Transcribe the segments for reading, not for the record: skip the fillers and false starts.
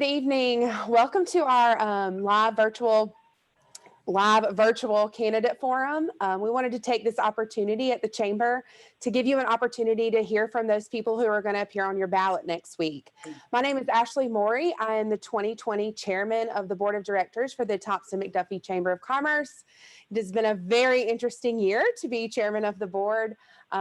Good evening. Welcome to our live virtual candidate forum. We wanted to take this opportunity at the Chamber to give you an opportunity to hear from those people who are going to appear on your ballot next week. My name is Ashley Morey. I am the 2020 chairman of the board of directors for the Thomson-McDuffie Chamber of Commerce. It has been a very interesting year to be chairman of the board.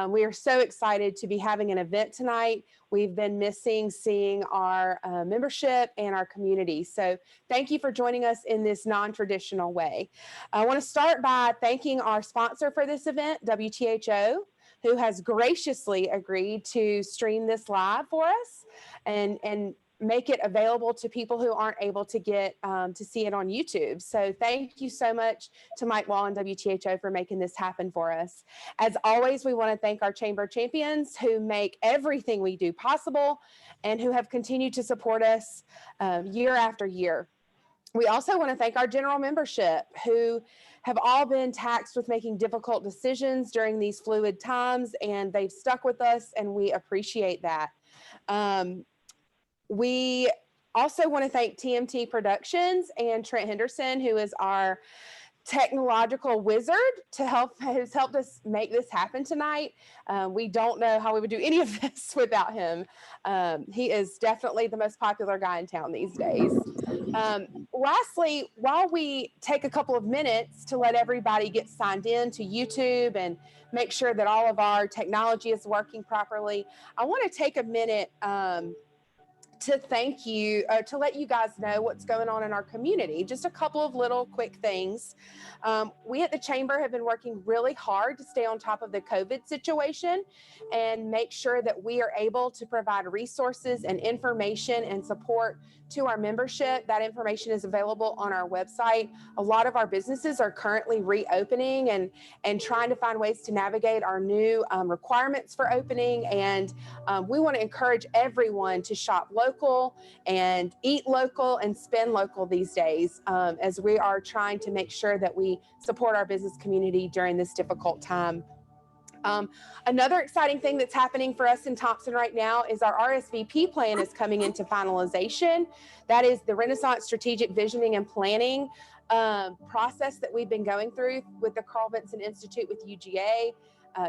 We are so excited to be having an event tonight. We've been missing seeing our membership and our community. So thank you for joining us in this non-traditional way. I want to start by thanking our sponsor for this event, WTHO, who has graciously agreed to stream this live for us and make it available to people who aren't able to get to see it on YouTube. So thank you so much to Mike Wall and WTHO for making this happen for us. As always, we want to thank our Chamber champions who make everything we do possible and who have continued to support us year after year. We also want to thank our general membership who have all been taxed with making difficult decisions during these fluid times, and they've stuck with us, and we appreciate that. We also want to thank TMT Productions and Trent Henderson, who is our technological wizard who's helped us make this happen tonight. We don't know how we would do any of this without him. He is definitely the most popular guy in town these days. Lastly, while we take a couple of minutes to let everybody get signed in to YouTube and make sure that all of our technology is working properly, I want to take a minute to thank you, to let you guys know what's going on in our community. Just a couple of little quick things. We at the Chamber have been working really hard to stay on top of the COVID situation and make sure that we are able to provide resources and information and support to our membership. That information is available on our website. A lot of our businesses are currently reopening and trying to find ways to navigate our new requirements for opening. And we want to encourage everyone to shop local and eat local and spend local these days as we are trying to make sure that we support our business community during this difficult time. Another exciting thing that's happening for us in Thompson right now is our RSVP plan is coming into finalization. That is the Renaissance Strategic Visioning and Planning process that we've been going through with the Carl Vinson Institute with UGA.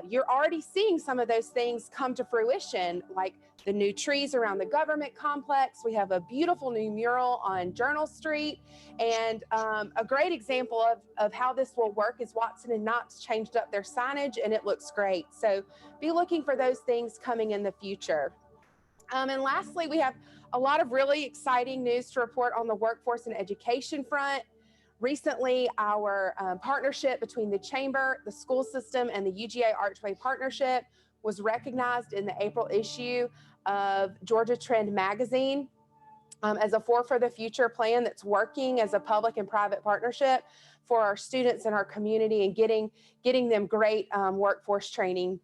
You're already seeing some of those things come to fruition, like the new trees around the government complex. We have a beautiful new mural on Journal Street. And a great example of how this will work is Watson and Knox changed up their signage and it looks great. So be looking for those things coming in the future. And lastly, we have a lot of really exciting news to report on the workforce and education front. Recently, our partnership between the Chamber, the school system, and the UGA Archway Partnership was recognized in the April issue of Georgia Trend magazine as a For the Future plan that's working as a public and private partnership for our students in our community and getting them great workforce training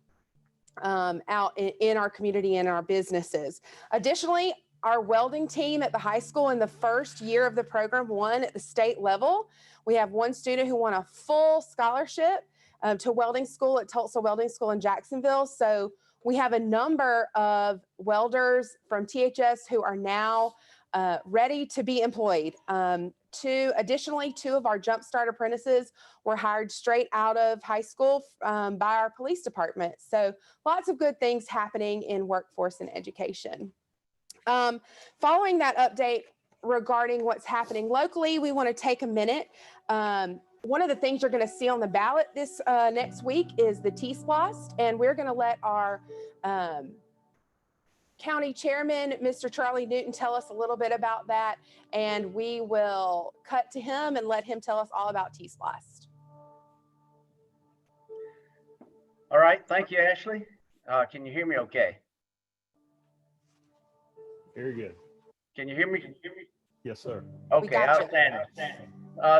out in our community and our businesses. Additionally, our welding team at the high school in the first year of the program won at the state level. We have one student who won a full scholarship to welding school at Tulsa Welding School in Jacksonville. So we have a number of welders from THS who are now ready to be employed. Additionally, two of our Jumpstart apprentices were hired straight out of high school by our police department. So lots of good things happening in workforce and education. Following that update regarding what's happening locally, we want to take a minute. One of the things you're going to see on the ballot this next week is the T-Splost, and we're going to let our county chairman, Mr. Charlie Newton, tell us a little bit about that, and we will cut to him and let him tell us all about T-Splost. All right, thank you, Ashley. Can you hear me okay? Very good. Can you hear me? Yes, sir. Okay, outstanding.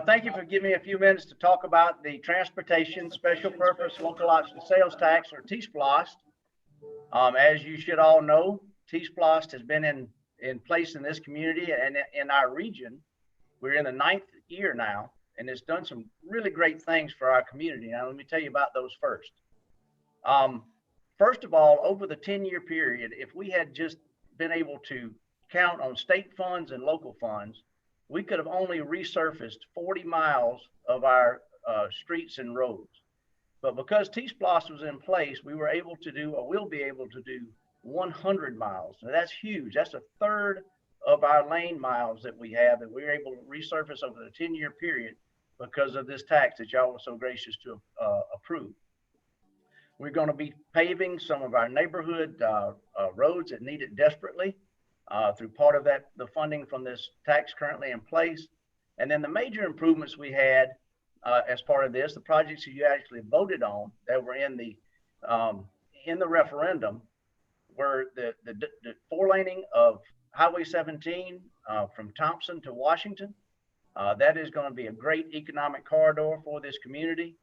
Thank you for giving me a few minutes to talk about the Transportation Special Purpose Local Option Sales Tax, or T-Splost. As you should all know, T-Splost has been in place in this community and in our region. We're in the 9th year now, and it's done some really great things for our community. Now, let me tell you about those first. First of all, over the 10-year period, if we had just been able to count on state funds and local funds, we could have only resurfaced 40 miles of our streets and roads. But because T-Splosh was in place, we were able to do, or will be able to do, 100 miles. Now that's huge. That's a third of our lane miles that we have that we were able to resurface over the 10-year period because of this tax that y'all were so gracious to approve. We're going to be paving some of our neighborhood roads that need it desperately through part of the funding from this tax currently in place. And then the major improvements we had as part of this, the projects that you actually voted on that were in the referendum, were the 4-laning of Highway 17 from Thompson to Washington. That is going to be a great economic corridor for this community.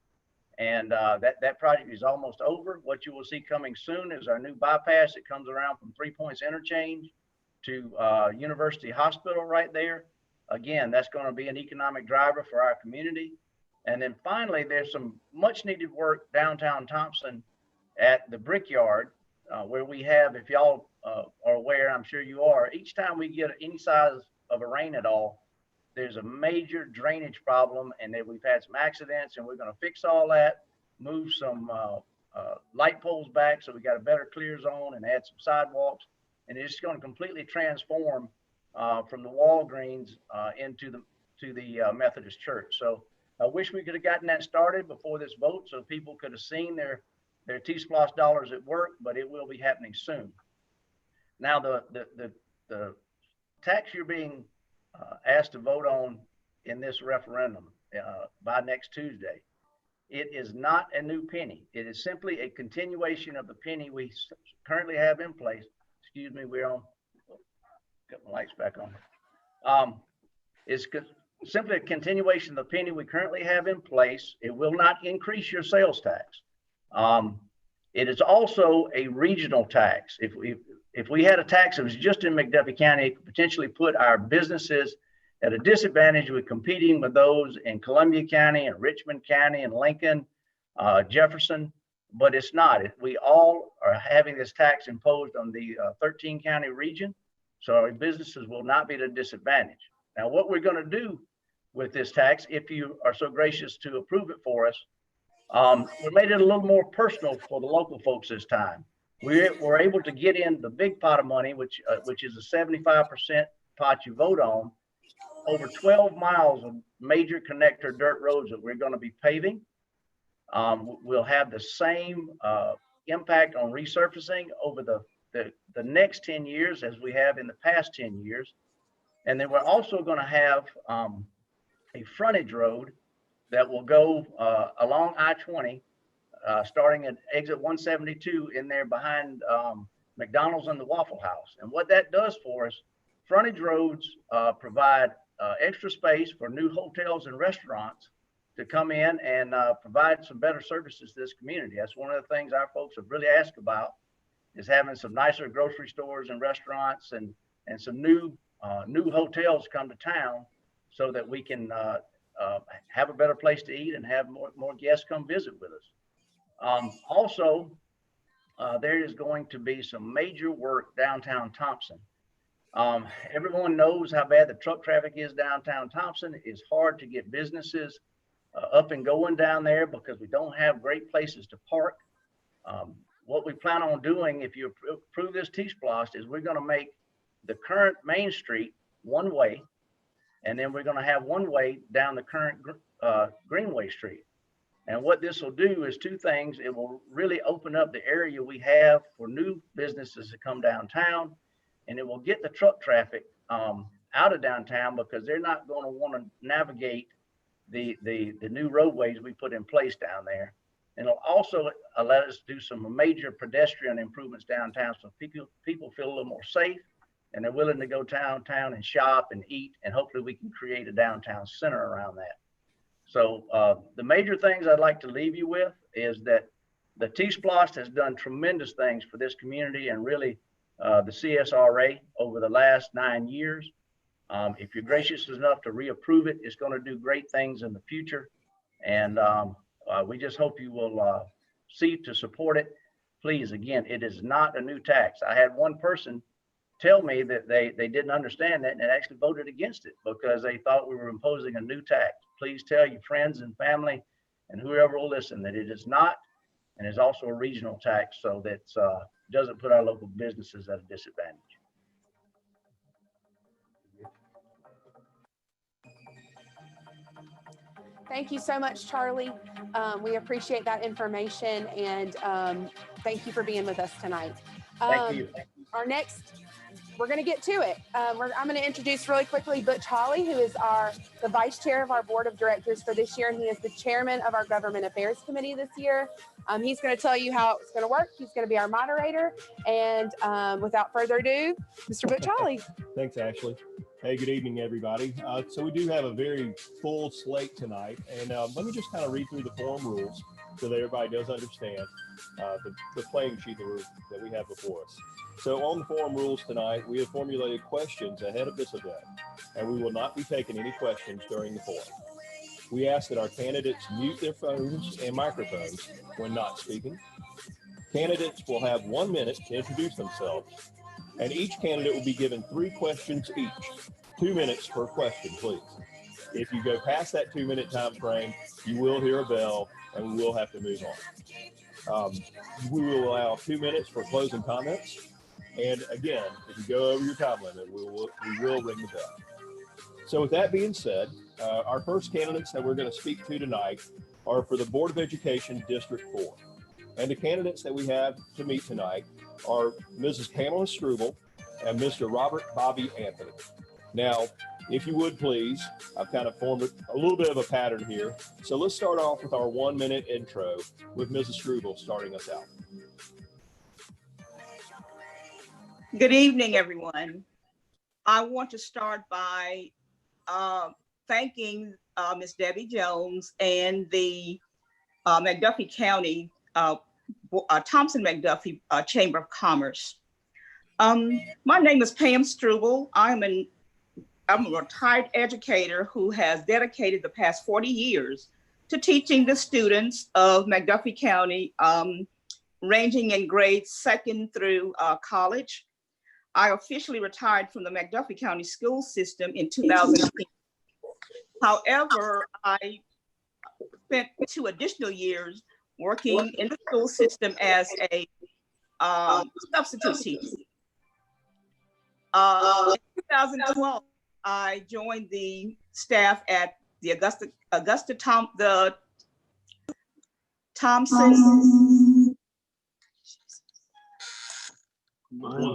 And that project is almost over. What you will see coming soon is our new bypass that comes around from 3 Points Interchange to University Hospital right there. Again, that's going to be an economic driver for our community. And then finally, there's some much needed work downtown Thompson at the Brickyard, where we have, if y'all are aware, I'm sure you are, each time we get any size of a rain at all, there's a major drainage problem, and then we've had some accidents, and we're going to fix all that, move some light poles back so we got a better clear zone, and add some sidewalks, and it's going to completely transform from the Walgreens into the Methodist Church. So I wish we could have gotten that started before this vote so people could have seen their T-Splosh dollars at work, but it will be happening soon. Now, the tax you're being asked to vote on in this referendum by next Tuesday, it is not a new penny. It is simply a continuation of the penny we currently have in place. Excuse me, we're on, got my lights back on. It's simply a continuation of the penny we currently have in place. It will not increase your sales tax. It is also a regional tax. If we had a tax that was just in McDuffie County, it could potentially put our businesses at a disadvantage with competing with those in Columbia County and Richmond County and Lincoln, Jefferson, but it's not. We all are having this tax imposed on the 13 county region, so our businesses will not be at a disadvantage. Now, what we're going to do with this tax, if you are so gracious to approve it for us, we made it a little more personal for the local folks this time. We're able to get in the big pot of money, which is a 75% pot you vote on, over 12 miles of major connector dirt roads that we're going to be paving. We'll have the same impact on resurfacing over the next 10 years as we have in the past 10 years. And then we're also going to have a frontage road that will go along I-20, starting at exit 172 in there behind McDonald's and the Waffle House. And what that does for us, frontage roads provide extra space for new hotels and restaurants to come in and provide some better services to this community. That's one of the things our folks have really asked about, is having some nicer grocery stores and restaurants and some new hotels come to town so that we can have a better place to eat and have more guests come visit with us. Also, there is going to be some major work downtown Thompson. Everyone knows how bad the truck traffic is downtown Thompson. It's hard to get businesses up and going down there because we don't have great places to park. What we plan on doing, if you approve this T-Splosh, is we're going to make the current Main Street one way, and then we're going to have one way down the current Greenway Street. And what this will do is two things. It will really open up the area we have for new businesses to come downtown, and it will get the truck traffic out of downtown because they're not going to want to navigate the new roadways we put in place down there. And it'll also let us do some major pedestrian improvements downtown so people feel a little more safe and they're willing to go downtown and shop and eat, and hopefully we can create a downtown center around that. So the major things I'd like to leave you with is that the T-Splosh has done tremendous things for this community and really the CSRA over the last 9 years. If you're gracious enough to reapprove it, it's going to do great things in the future. And we just hope you will see to support it. Please, again, it is not a new tax. I had one person tell me that they didn't understand that and actually voted against it because they thought we were imposing a new tax. Please tell your friends and family and whoever will listen that it is not, and is also a regional tax, so that doesn't put our local businesses at a disadvantage. Thank you so much, Charlie. We appreciate that information, and thank you for being with us tonight. Thank you. Our next, we're going to get to it. I'm going to introduce really quickly Butch Hawley, who is the vice chair of our board of directors for this year, and he is the chairman of our government affairs committee this year. He's going to tell you how it's going to work. He's going to be our moderator, and without further ado, Mr. Butch Hawley. Thanks, Ashley. Hey, good evening, everybody. So we do have a very full slate tonight, and let me just kind of read through the forum rules so that everybody does understand the playing sheet that we have before us. So on the forum rules tonight, we have formulated questions ahead of this event, and we will not be taking any questions during the forum. We ask that our candidates mute their phones and microphones when not speaking. Candidates will have 1 minute to introduce themselves, and each candidate will be given 3 questions each. 2 minutes per question, please. If you go past that 2-minute time frame, you will hear a bell and we will have to move on. We will allow 2 minutes for closing comments. And again, if you go over your time limit, we will ring the bell. So with that being said, our first candidates that we're going to speak to tonight are for the Board of Education District 4. And the candidates that we have to meet tonight are Mrs. Pamela Struble and Mr. Robert Bobby Anthony. Now, if you would please, I've kind of formed a little bit of a pattern here. So let's start off with our 1-minute intro with Mrs. Struble starting us out. Good evening, everyone. I want to start by thanking Ms. Debbie Jones and the McDuffie County Thomson-McDuffie Chamber of Commerce. My name is Pam Struble. I'm a retired educator who has dedicated the past 40 years to teaching the students of McDuffie County, ranging in grades 2nd through college. I officially retired from the McDuffie County school system in 2010. However, I spent 2 additional years working in the school system as a substitute teacher. In 2012, I joined the staff at the Thomson.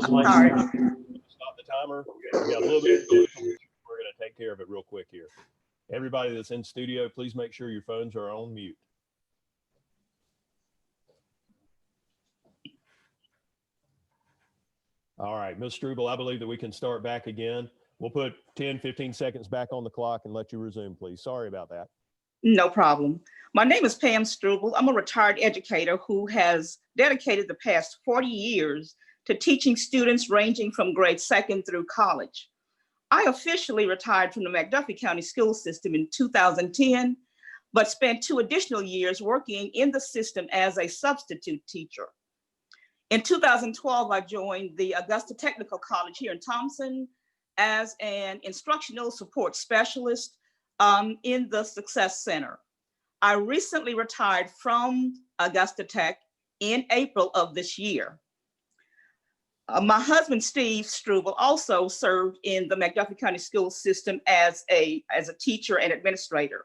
Sorry. Stop the timer. We got a little bit. We're going to take care of it real quick here. Everybody that's in studio, please make sure your phones are on mute. All right, Ms. Struble, I believe that we can start back again. We'll put 10, 15 seconds back on the clock and let you resume, please. Sorry about that. No problem. My name is Pam Struble. I'm a retired educator who has dedicated the past 40 years to teaching students ranging from grade 2nd through college. I officially retired from the McDuffie County school system in 2010, but spent 2 additional years working in the system as a substitute teacher. In 2012, I joined the Augusta Technical College here in Thomson as an instructional support specialist in the Success Center. I recently retired from Augusta Tech in April of this year. My husband, Steve Struble, also served in the McDuffie County school system as a teacher and administrator.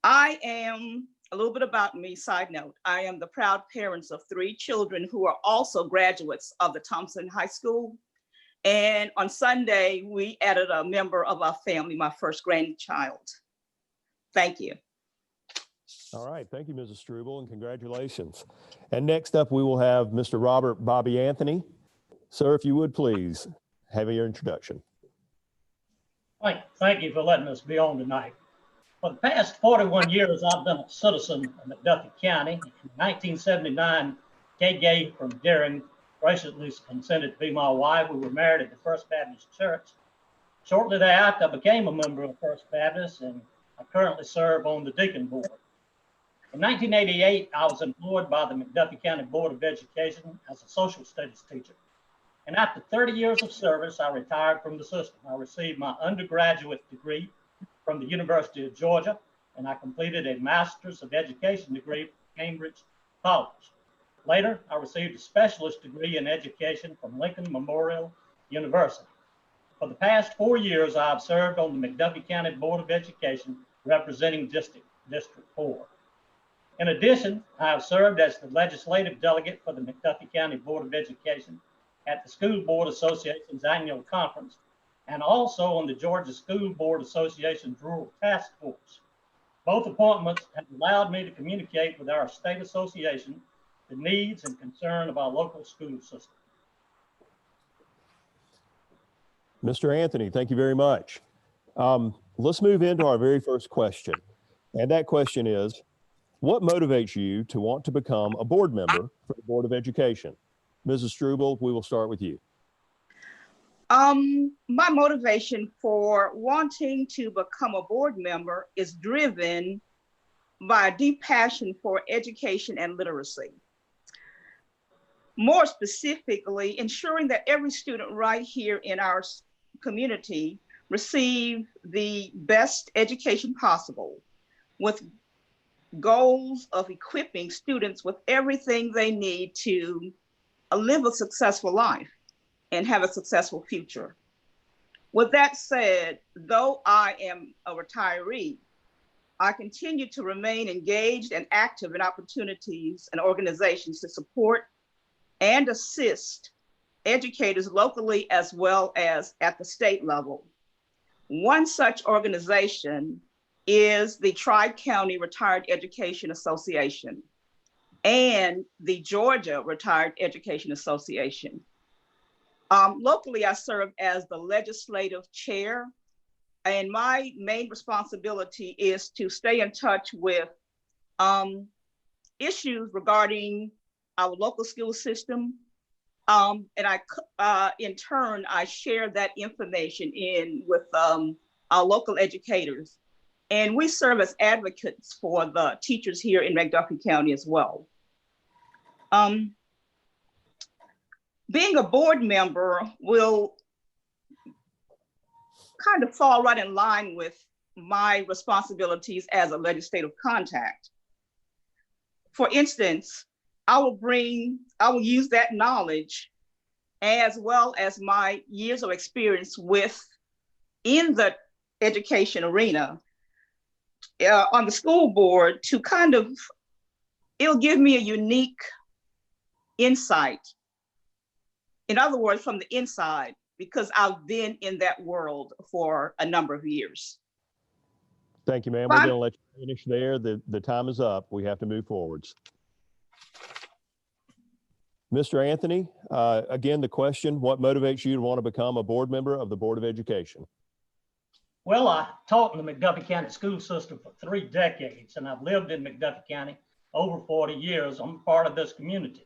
I am, a little bit about me, side note, I am the proud parents of 3 children who are also graduates of the Thomson High School. And on Sunday, we added a member of our family, my first grandchild. Thank you. All right, thank you, Mrs. Struble, and congratulations. And next up, we will have Mr. Robert Bobby Anthony. Sir, if you would please have your introduction. Thank you for letting us be on tonight. For the past 41 years, I've been a citizen of McDuffie County. In 1979, Kay Gay from Deering graciously consented to be my wife. We were married at the First Baptist Church. Shortly thereafter, I became a member of First Baptist, and I currently serve on the Deacon Board. In 1988, I was employed by the McDuffie County Board of Education as a social studies teacher. And after 30 years of service, I retired from the system. I received my undergraduate degree from the University of Georgia, and I completed a Master's of Education degree from Cambridge College. Later, I received a specialist degree in education from Lincoln Memorial University. For the past 4 years, I have served on the McDuffie County Board of Education, representing District 4. In addition, I have served as the legislative delegate for the McDuffie County Board of Education at the School Board Association's annual conference, and also on the Georgia School Board Association's Rural Task Force. Both appointments have allowed me to communicate with our state association the needs and concern of our local school system. Mr. Anthony, thank you very much. Let's move into our very first question. And that question is, what motivates you to want to become a board member for the Board of Education? Mrs. Struble, we will start with you. My motivation for wanting to become a board member is driven by a deep passion for education and literacy. More specifically, ensuring that every student right here in our community receive the best education possible, with goals of equipping students with everything they need to live a successful life and have a successful future. With that said, though I am a retiree, I continue to remain engaged and active in opportunities and organizations to support and assist educators locally as well as at the state level. One such organization is the Tri-County Retired Education Association and the Georgia Retired Education Association. Locally, I serve as the legislative chair, and my main responsibility is to stay in touch with issues regarding our local school system. And in turn, I share that information with our local educators. And we serve as advocates for the teachers here in McDuffie County as well. Being a board member will kind of fall right in line with my responsibilities as a legislative contact. For instance, I will use that knowledge as well as my years of experience in the education arena on the school board to it'll give me a unique insight. In other words, from the inside, because I've been in that world for a number of years. Thank you, ma'am. We're going to let you finish there. The time is up. We have to move forwards. Mr. Anthony, again, the question, what motivates you to want to become a board member of the Board of Education? Well, I taught in the McDuffie County school system for 3 decades, and I've lived in McDuffie County over 40 years. I'm part of this community.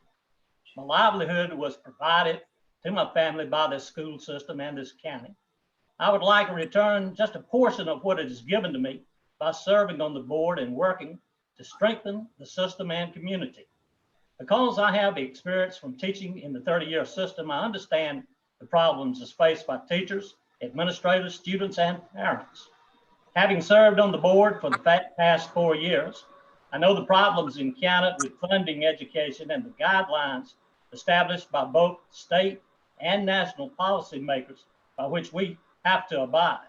My livelihood was provided to my family by this school system and this county. I would like to return just a portion of what it has given to me by serving on the board and working to strengthen the system and community. Because I have the experience from teaching in the 30-year system, I understand the problems as faced by teachers, administrators, students, and parents. Having served on the board for the past 4 years, I know the problems encountered with funding education and the guidelines established by both state and national policymakers by which we have to abide.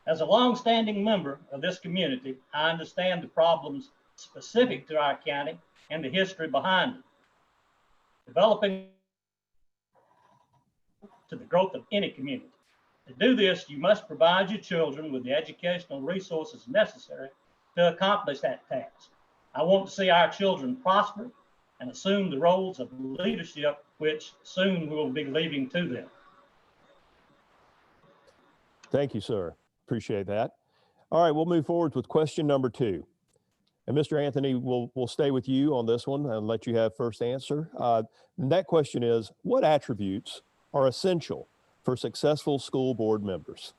As a longstanding member of this community, I understand the problems specific to our county and the history behind it. Developing to the growth of any community. To do this, you must provide your children with the educational resources necessary to accomplish that task. I want to see our children prosper and assume the roles of leadership, which soon we will be leaving to them. Thank you, sir. Appreciate that. All right, we'll move forward with question number 2. And Mr. Anthony, we'll stay with you on this one and let you have first answer. And that question is, what attributes are essential for successful school board members?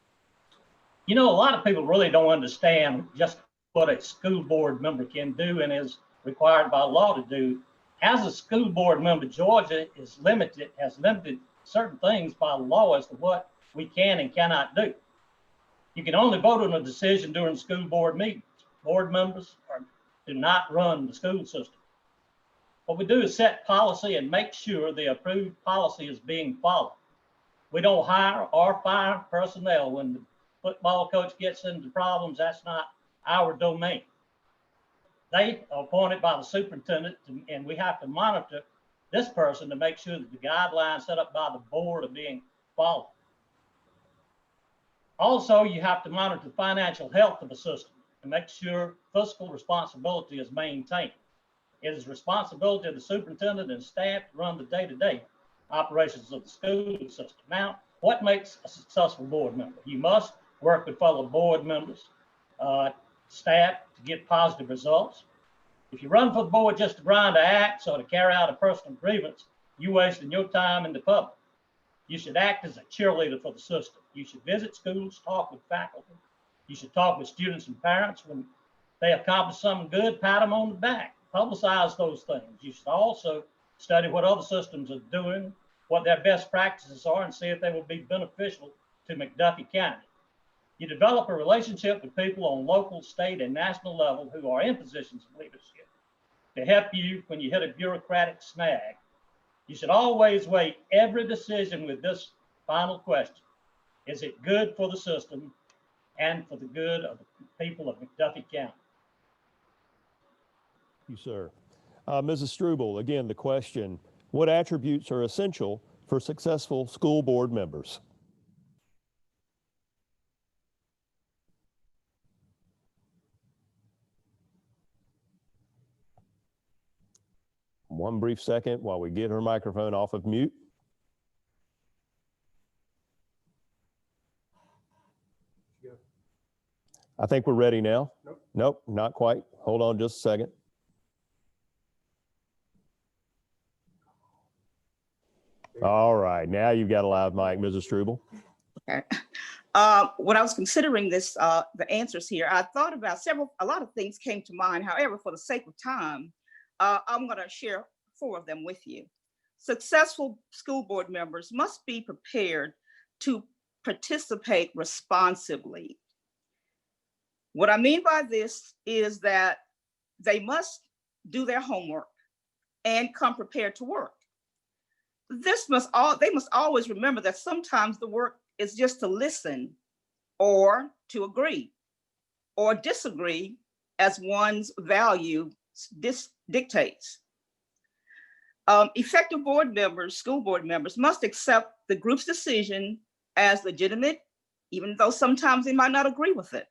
You know, a lot of people really don't understand just what a school board member can do and is required by law to do. As a school board member, Georgia has limited certain things by law as to what we can and cannot do. You can only vote on a decision during school board meetings. Board members do not run the school system. What we do is set policy and make sure the approved policy is being followed. We don't hire or fire personnel. When the football coach gets into problems, that's not our domain. They are appointed by the superintendent, and we have to monitor this person to make sure that the guidelines set up by the board are being followed. Also, you have to monitor the financial health of the system and make sure fiscal responsibility is maintained. It is the responsibility of the superintendent and staff to run the day-to-day operations of the school system. Now, what makes a successful board member? You must work with fellow board members, staff to get positive results. If you run for the board just to grind an axe or to carry out a personal grievance, you're wasting your time in the public. You should act as a cheerleader for the system. You should visit schools, talk with faculty. You should talk with students and parents. When they accomplish something good, pat them on the back, publicize those things. You should also study what other systems are doing, what their best practices are, and see if they will be beneficial to McDuffie County. You develop a relationship with people on local, state, and national level who are in positions of leadership to help you when you hit a bureaucratic snag. You should always weigh every decision with this final question. Is it good for the system and for the good of the people of McDuffie County? Thank you, sir. Mrs. Struble, again, the question, what attributes are essential for successful school board members? One brief second while we get her microphone off of mute. I think we're ready now. Nope, not quite. Hold on just a second. All right, now you've got a loud mic, Mrs. Struble. Okay. When I was considering this, the answers here, I thought about a lot of things came to mind. However, for the sake of time, I'm going to share 4 of them with you. Successful school board members must be prepared to participate responsibly. What I mean by this is that they must do their homework and come prepared to work. They must always remember that sometimes the work is just to listen or to agree or disagree as one's value dictates. Effective board members, school board members, must accept the group's decision as legitimate, even though sometimes they might not agree with it.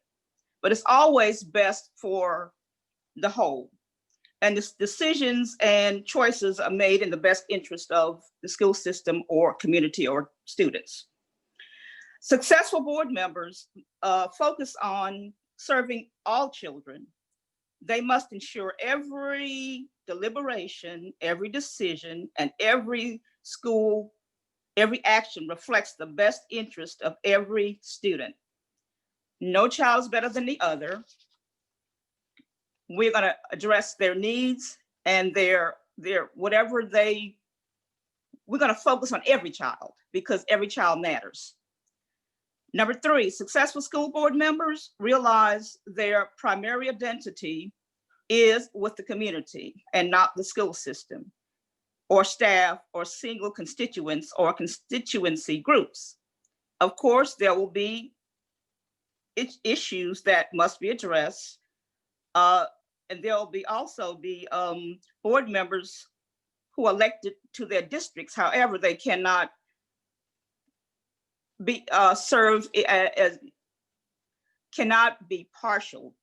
But it's always best for the whole. And the decisions and choices are made in the best interest of the school system or community or students. Successful board members focus on serving all children. They must ensure every deliberation, every decision, and every action reflects the best interest of every student. No child is better than the other. We're going to address their needs and we're going to focus on every child because every child matters. Number 3, successful school board members realize their primary identity is with the community and not the school system or staff or single constituents or constituency groups. Of course, there will be issues that must be addressed. And there'll also be board members who are elected to their districts. However, they cannot be cannot be partial,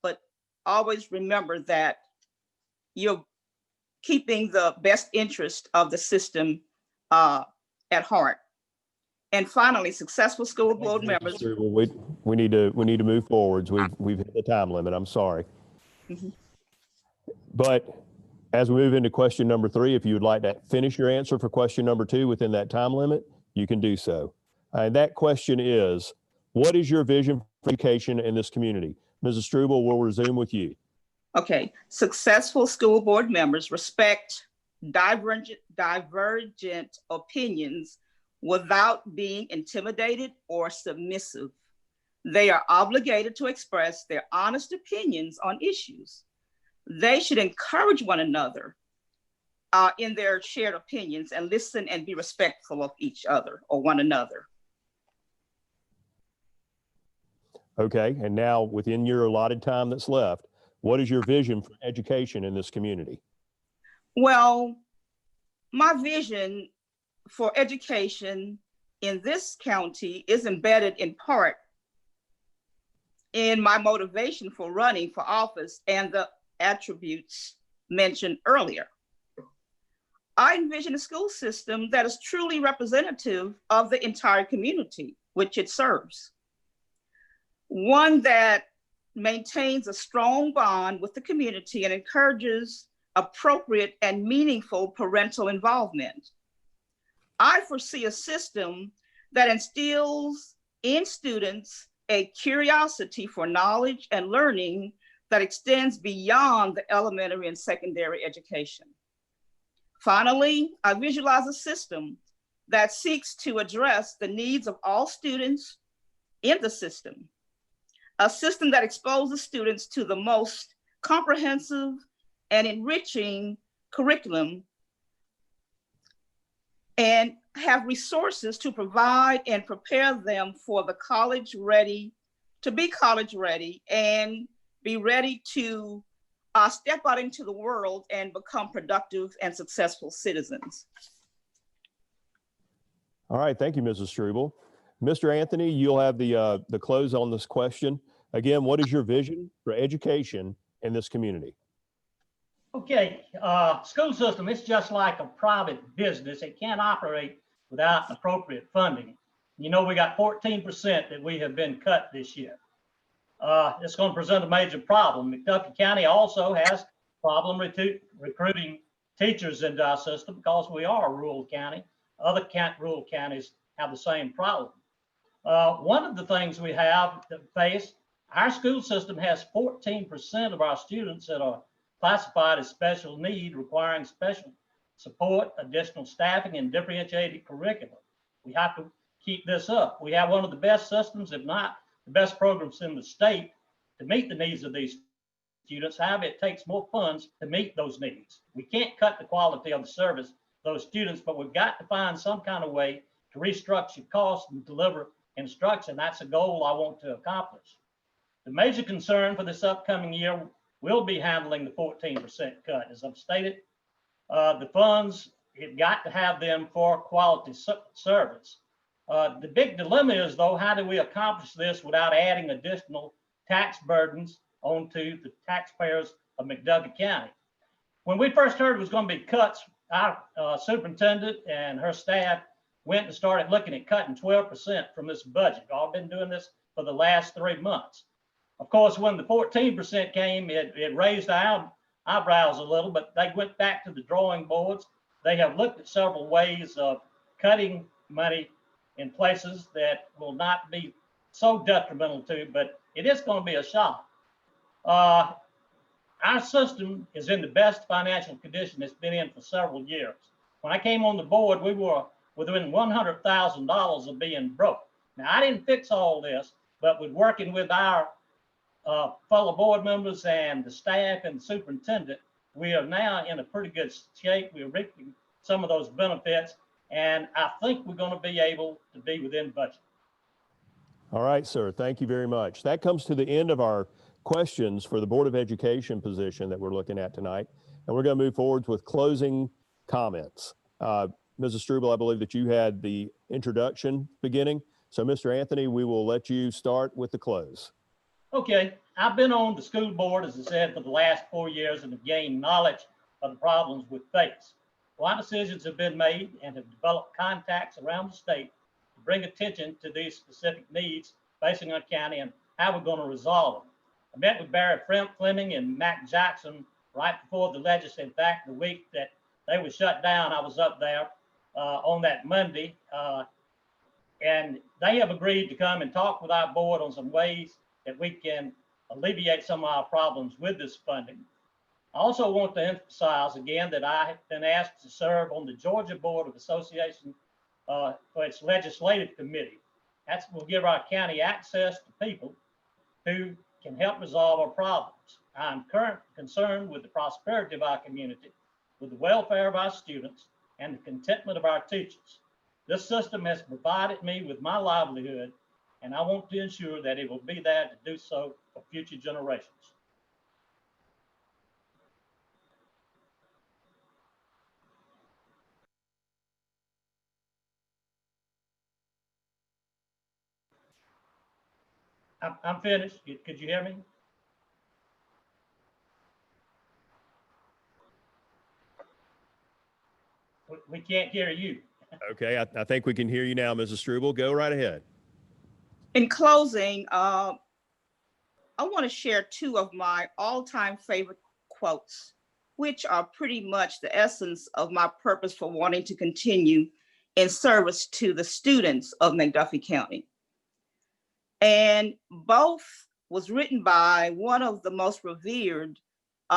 but always remember that you're keeping the best interest of the system at heart. And finally, successful school board members. We need to move forwards. We've hit the time limit. I'm sorry. Mm-hmm. But as we move into question number 3, if you would like to finish your answer for question number 2 within that time limit, you can do so. And that question is, what is your vision for education in this community? Mrs. Struble, we'll resume with you. Okay, successful school board members respect divergent opinions without being intimidated or submissive. They are obligated to express their honest opinions on issues. They should encourage one another in their shared opinions and listen and be respectful of each other or one another. Okay, and now within your allotted time that's left, what is your vision for education in this community? Well, my vision for education in this county is embedded in part in my motivation for running for office and the attributes mentioned earlier. I envision a school system that is truly representative of the entire community which it serves. One that maintains a strong bond with the community and encourages appropriate and meaningful parental involvement. I foresee a system that instills in students a curiosity for knowledge and learning that extends beyond the elementary and secondary education. Finally, I visualize a system that seeks to address the needs of all students in the system, a system that exposes students to the most comprehensive and enriching curriculum and have resources to provide and prepare them for the to be college ready and be ready to step out into the world and become productive and successful citizens. All right, thank you, Mrs. Struble. Mr. Anthony, you'll have the close on this question. Again, what is your vision for education in this community? Okay, school system, it's just like a private business. It can't operate without appropriate funding. You know, we got 14% that we have been cut this year. It's going to present a major problem. McDuffie County also has problem recruiting teachers into our system because we are a rural county. Other rural counties have the same problem. One of the things we have to face, our school system has 14% of our students that are classified as special need, requiring special support, additional staffing, and differentiated curriculum. We have to keep this up. We have one of the best systems, if not the best programs in the state to meet the needs of these students. However, it takes more funds to meet those needs. We can't cut the quality of the service of those students, but we've got to find some kind of way to restructure costs and deliver instruction. That's a goal I want to accomplish. The major concern for this upcoming year will be handling the 14% cut. As I've stated, the funds, you've got to have them for quality service. The big dilemma is, though, how do we accomplish this without adding additional tax burdens onto the taxpayers of McDuffie County? When we first heard it was going to be cuts, our superintendent and her staff went and started looking at cutting 12% from this budget. I've been doing this for the last 3 months. Of course, when the 14% came, it raised our eyebrows a little, but they went back to the drawing boards. They have looked at several ways of cutting money in places that will not be so detrimental to, but it is going to be a shock. Our system is in the best financial condition it's been in for several years. When I came on the board, we were within $100,000 of being broke. Now, I didn't fix all this, but with working with our fellow board members and the staff and the superintendent, we are now in a pretty good shape. We're reaping some of those benefits, and I think we're going to be able to be within budget. All right, sir. Thank you very much. That comes to the end of our questions for the Board of Education position that we're looking at tonight. And we're going to move forward with closing comments. Mrs. Struble, I believe that you had the introduction beginning. So Mr. Anthony, we will let you start with the close. Okay, I've been on the school board, as I said, for the last 4 years and have gained knowledge of the problems we face. A lot of decisions have been made and have developed contacts around the state to bring attention to these specific needs facing our county and how we're going to resolve them. I met with Barry Fleming and Mac Jackson right before the legislature. In fact, the week that they were shut down, I was up there on that Monday, and they have agreed to come and talk with our board on some ways that we can alleviate some of our problems with this funding. I also want to emphasize again that I have been asked to serve on the Georgia Board of Association for its legislative committee. That will give our county access to people who can help resolve our problems. I'm currently concerned with the prosperity of our community, with the welfare of our students, and the contentment of our teachers. This system has provided me with my livelihood, and I want to ensure that it will be there to do so for future generations. I'm finished. Could you hear me? We can't hear you. Okay, I think we can hear you now, Mrs. Struble. Go right ahead. In closing, I want to share two of my all-time favorite quotes, which are pretty much the essence of my purpose for wanting to continue in service to the students of McDuffie County. And both was written by one of the most revered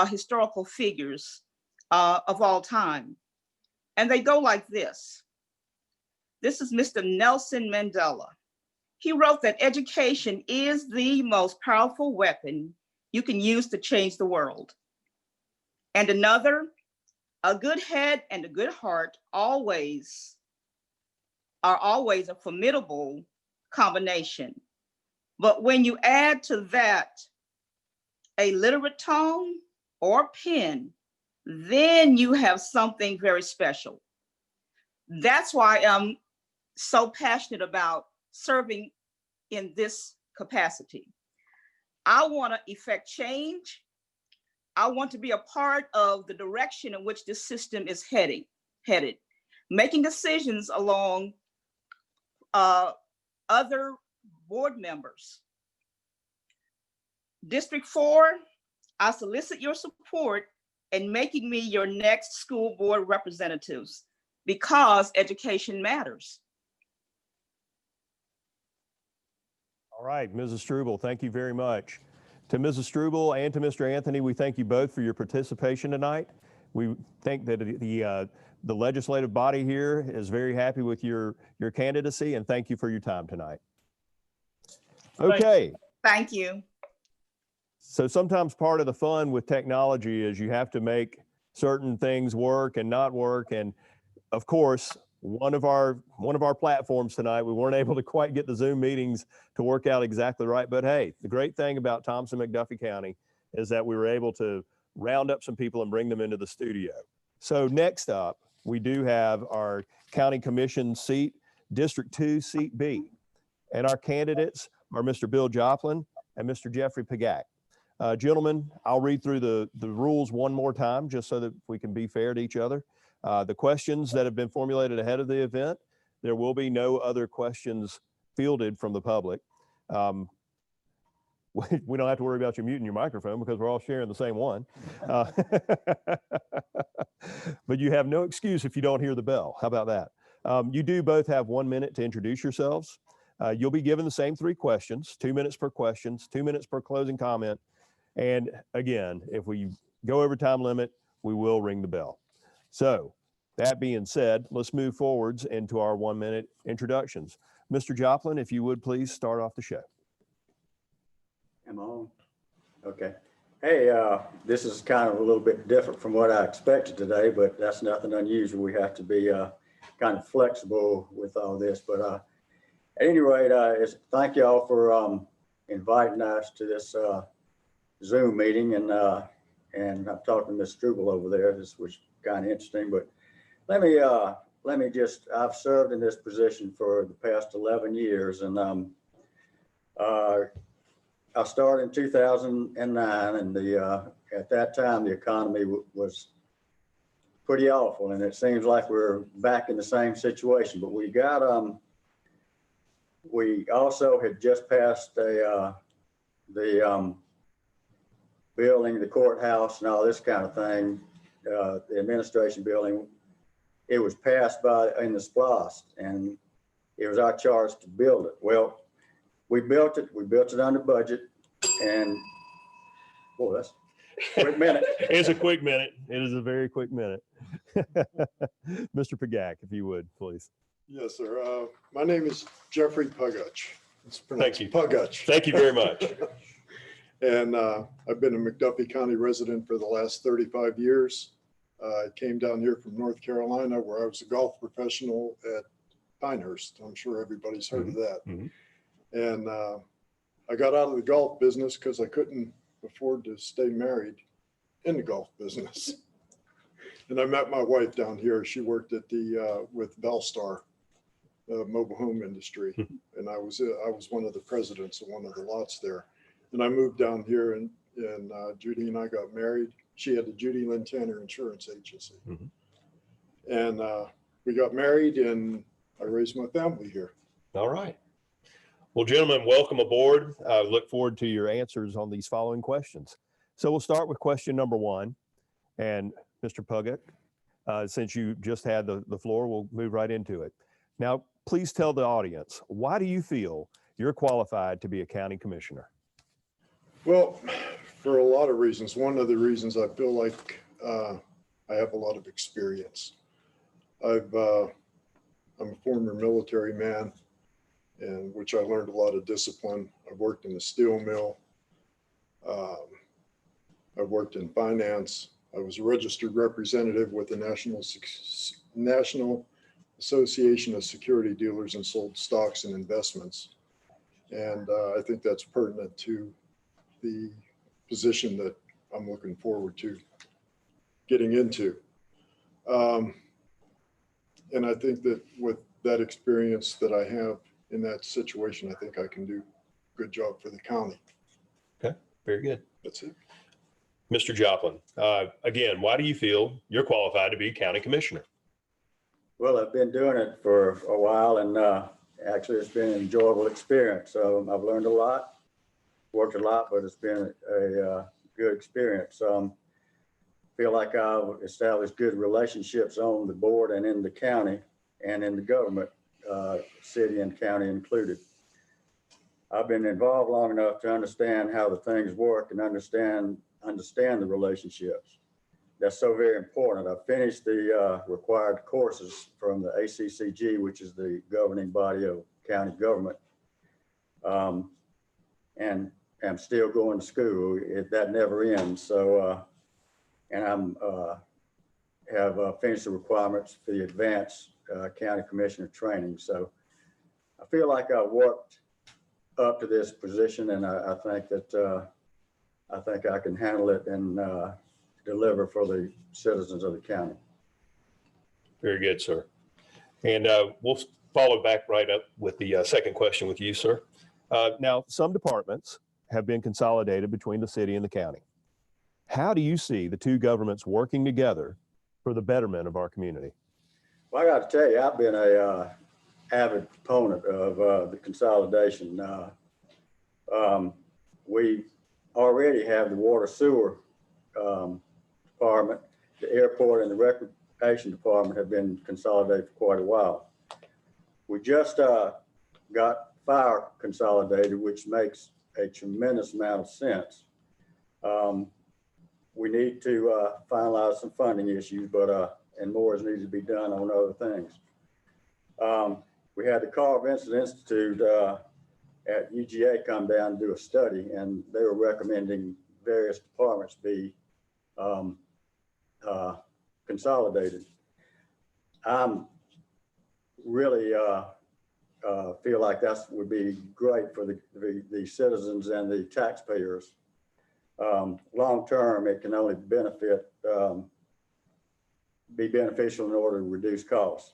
historical figures of all time. And they go like this. This is Mr. Nelson Mandela. He wrote that education is the most powerful weapon you can use to change the world. And another, a good head and a good heart are always a formidable combination. But when you add to that a literate tongue or pen, then you have something very special. That's why I'm so passionate about serving in this capacity. I want to effect change. I want to be a part of the direction in which this system is headed, making decisions along other board members. District 4, I solicit your support in making me your next school board representatives because education matters. All right, Mrs. Struble, thank you very much. To Mrs. Struble and to Mr. Anthony, we thank you both for your participation tonight. We think that the legislative body here is very happy with your candidacy, and thank you for your time tonight. Okay. Thank you. So sometimes part of the fun with technology is you have to make certain things work and not work. And of course, one of our platforms tonight, we weren't able to quite get the Zoom meetings to work out exactly right. But hey, the great thing about Thomson-McDuffie County is that we were able to round up some people and bring them into the studio. So next up, we do have our county commission seat, District 2, Seat B. And our candidates are Mr. Bill Joplin and Mr. Jeffrey Pagak. Gentlemen, I'll read through the rules one more time just so that we can be fair to each other. The questions that have been formulated ahead of the event, there will be no other questions fielded from the public. We don't have to worry about you muting your microphone because we're all sharing the same one. But you have no excuse if you don't hear the bell. How about that? You do both have 1 minute to introduce yourselves. You'll be given the same 3 questions, 2 minutes per questions, 2 minutes per closing comment. And again, if we go over time limit, we will ring the bell. So that being said, let's move forwards into our 1 minute introductions. Mr. Joplin, if you would please start off the show. Am I on? Okay. Hey, this is kind of a little bit different from what I expected today, but that's nothing unusual. We have to be kind of flexible with all this. But at any rate, thank you all for inviting us to this Zoom meeting. And I'm talking to Ms. Struble over there. This was kind of interesting, but let me just, I've served in this position for the past 11 years. And I started in 2009, and at that time, the economy was pretty awful. And it seems like we're back in the same situation, but we also had just passed the building, the courthouse and all this kind of thing, the administration building. It was passed in the SPLOST, and it was our charge to build it. Well, we built it under budget, and boy, Quick minute. It's a quick minute. It is a very quick minute. Mr. Pagak, if you would, please. Yes, sir. My name is Jeffrey Puguch. It's pronounced Thank you. Puguch. Thank you very much. And I've been a McDuffie County resident for the last 35 years. I came down here from North Carolina where I was a golf professional at Pinehurst. I'm sure everybody's heard of that. Mhm. And I got out of the golf business because I couldn't afford to stay married in the golf business. And I met my wife down here. She worked at the with Bellstar mobile home industry, and I was one of the presidents of one of the lots there. And I moved down here, and Judy and I got married. She had the Judy Lynn Tanner Insurance Agency, and we got married, and I raised my family here. All right. Well, gentlemen, welcome aboard. Look forward to your answers on these following questions. So we'll start with question number one. And Mr. Puguch, since you just had the floor, we'll move right into it. Now, please tell the audience, why do you feel you're qualified to be a county commissioner? Well, for a lot of reasons. One of the reasons I feel like I have a lot of experience. I'm a former military man, in which I learned a lot of discipline. I've worked in the steel mill. I've worked in finance. I was a registered representative with the National Association of Security Dealers and sold stocks and investments. And I think that's pertinent to the position that I'm looking forward to getting into. And I think that with that experience that I have in that situation, I think I can do a good job for the county. Okay, very good. That's it. Mr. Joplin, again, why do you feel you're qualified to be county commissioner? Well, I've been doing it for a while, and actually it's been an enjoyable experience. So I've learned a lot, worked a lot, but it's been a good experience. Feel like I've established good relationships on the board and in the county and in the government, city and county included. I've been involved long enough to understand how the things work and understand the relationships. That's so very important. I finished the required courses from the ACCG, which is the governing body of county government. And I'm still going to school. That never ends. So, and I'm have finished the requirements for the advanced county commissioner training. So I feel like I worked up to this position, and I think that I think I can handle it and deliver for the citizens of the county. Very good, sir. And we'll follow back right up with the second question with you, sir. Now, some departments have been consolidated between the city and the county. How do you see the two governments working together for the betterment of our community? Well, I got to tell you, I've been a avid proponent of the consolidation. We already have the water sewer department, the airport, and the recreation department have been consolidated for quite a while. We just got fire consolidated, which makes a tremendous amount of sense. We need to finalize some funding issues, but and more is needed to be done on other things. We had the Carl Vincent Institute at UGA come down and do a study, and they were recommending various departments be consolidated. I'm really feel like that would be great for the citizens and the taxpayers. Long term, it can only be beneficial in order to reduce costs.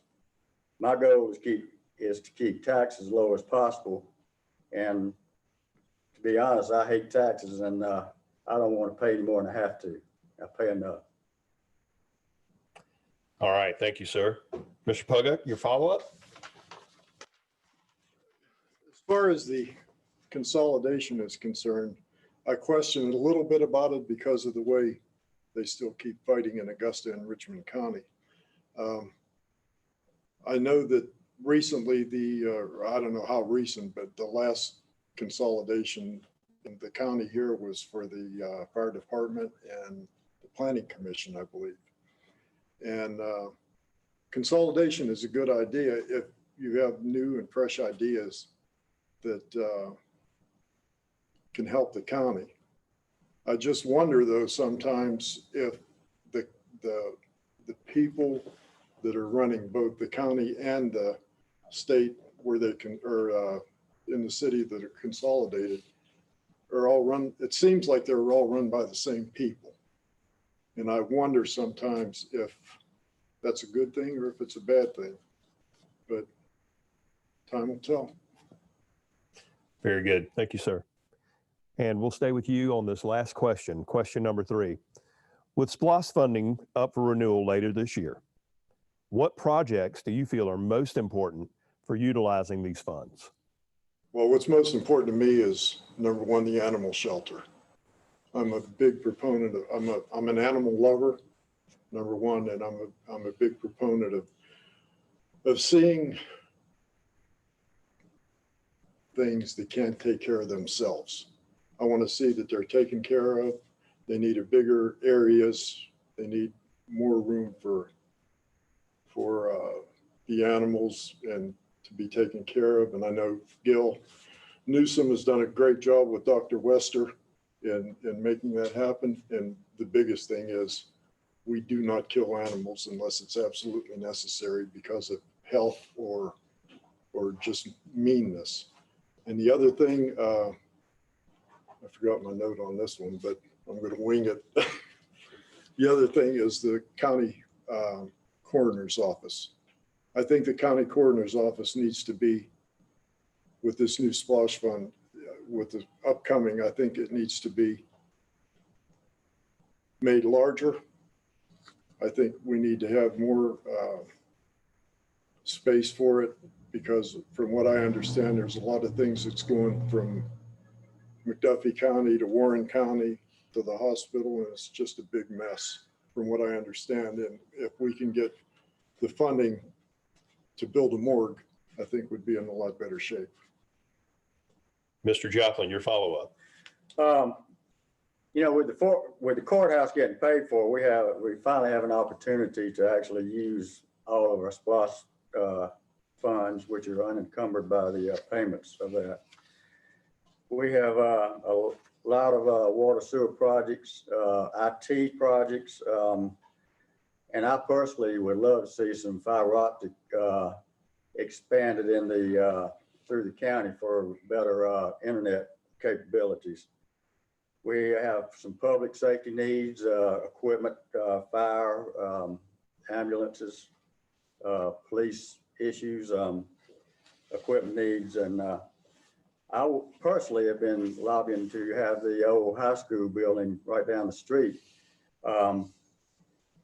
My goal is to keep taxes as low as possible. And to be honest, I hate taxes, and I don't want to pay any more than I have to. I pay enough. All right, thank you, sir. Mr. Puguch, your follow-up? As far as the consolidation is concerned, I question a little bit about it because of the way they still keep fighting in Augusta and Richmond County. I know that recently I don't know how recent, but the last consolidation in the county here was for the fire department and the planning commission, I believe. And consolidation is a good idea if you have new and fresh ideas that can help the county. I just wonder though sometimes if the people that are running both the county and the state where they can, or in the city that are consolidated, are all run, it seems like they're all run by the same people. And I wonder sometimes if that's a good thing or if it's a bad thing, but time will tell. Very good. Thank you, sir. And we'll stay with you on this last question, question number 3. With SPLOST funding up for renewal later this year, what projects do you feel are most important for utilizing these funds? Well, what's most important to me is, number one, the animal shelter. I'm a big proponent of, I'm an animal lover, number one, and I'm a big proponent of seeing things that can't take care of themselves. I want to see that they're taken care of. They need a bigger areas. They need more room for the animals and to be taken care of. And I know Gil Newsom has done a great job with Dr. Wester in making that happen. And the biggest thing is we do not kill animals unless it's absolutely necessary because of health or just meanness. And the other thing, I forgot my note on this one, but I'm going to wing it. The other thing is the county coroner's office. I think the county coroner's office needs to be, with this new SPLOST fund, with the upcoming, I think it needs to be made larger. I think we need to have more space for it because from what I understand, there's a lot of things that's going from McDuffie County to Warren County to the hospital, and it's just a big mess from what I understand. And if we can get the funding to build a morgue, I think would be in a lot better shape. Mr. Joplin, your follow-up. You know, with the courthouse getting paid for, we finally have an opportunity to actually use all of our SPLOST funds, which are unencumbered by the payments of that. We have a lot of water sewer projects, IT projects, and I personally would love to see some fiber optic expanded in through the county for better internet capabilities. We have some public safety needs, equipment, fire, ambulances, police issues, equipment needs, and I personally have been lobbying to have the old high school building right down the street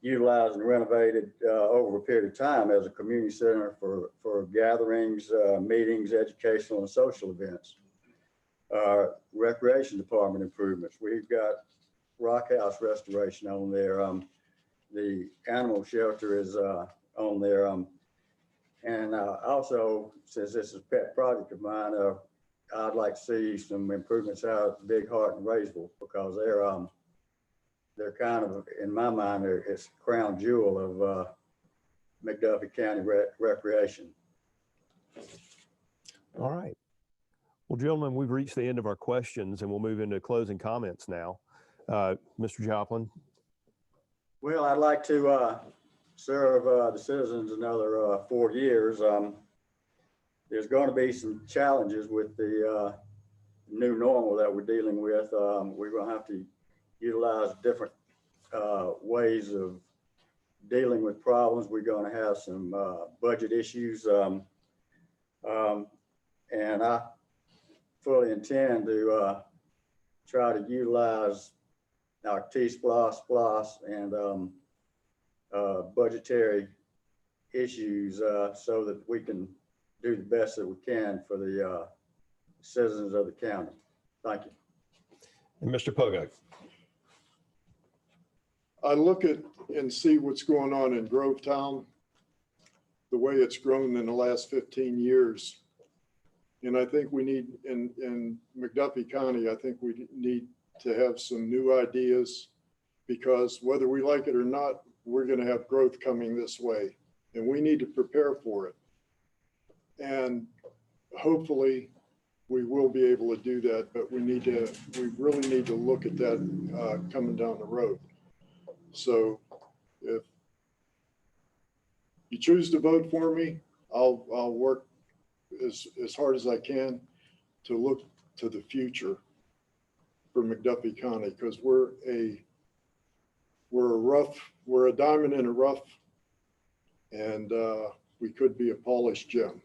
utilized and renovated over a period of time as a community center for gatherings, meetings, educational and social events. Recreation department improvements. We've got Rock House restoration on there. The animal shelter is on there. And also, since this is a pet project of mine, I'd like to see some improvements out at Big Heart and Raysville because they're kind of, in my mind, it's crown jewel of McDuffie County recreation. All right. Well, gentlemen, we've reached the end of our questions and we'll move into closing comments now. Mr. Joplin. Well, I'd like to serve the citizens another 4 years. There's going to be some challenges with the new normal that we're dealing with. We're going to have to utilize different ways of dealing with problems. We're going to have some budget issues. And I fully intend to try to utilize our T-SPLOST, SPLOST, and budgetary issues so that we can do the best that we can for the citizens of the county. Thank you. And Mr. Pogok. I look at and see what's going on in Grovetown, the way it's grown in the last 15 years. And I think we need, in McDuffie County, I think we need to have some new ideas, because whether we like it or not, we're going to have growth coming this way, and we need to prepare for it. And hopefully we will be able to do that, but we really need to look at that coming down the road. So if you choose to vote for me, I'll work as hard as I can to look to the future for McDuffie County, because we're a diamond in a rough, and we could be a polished gem.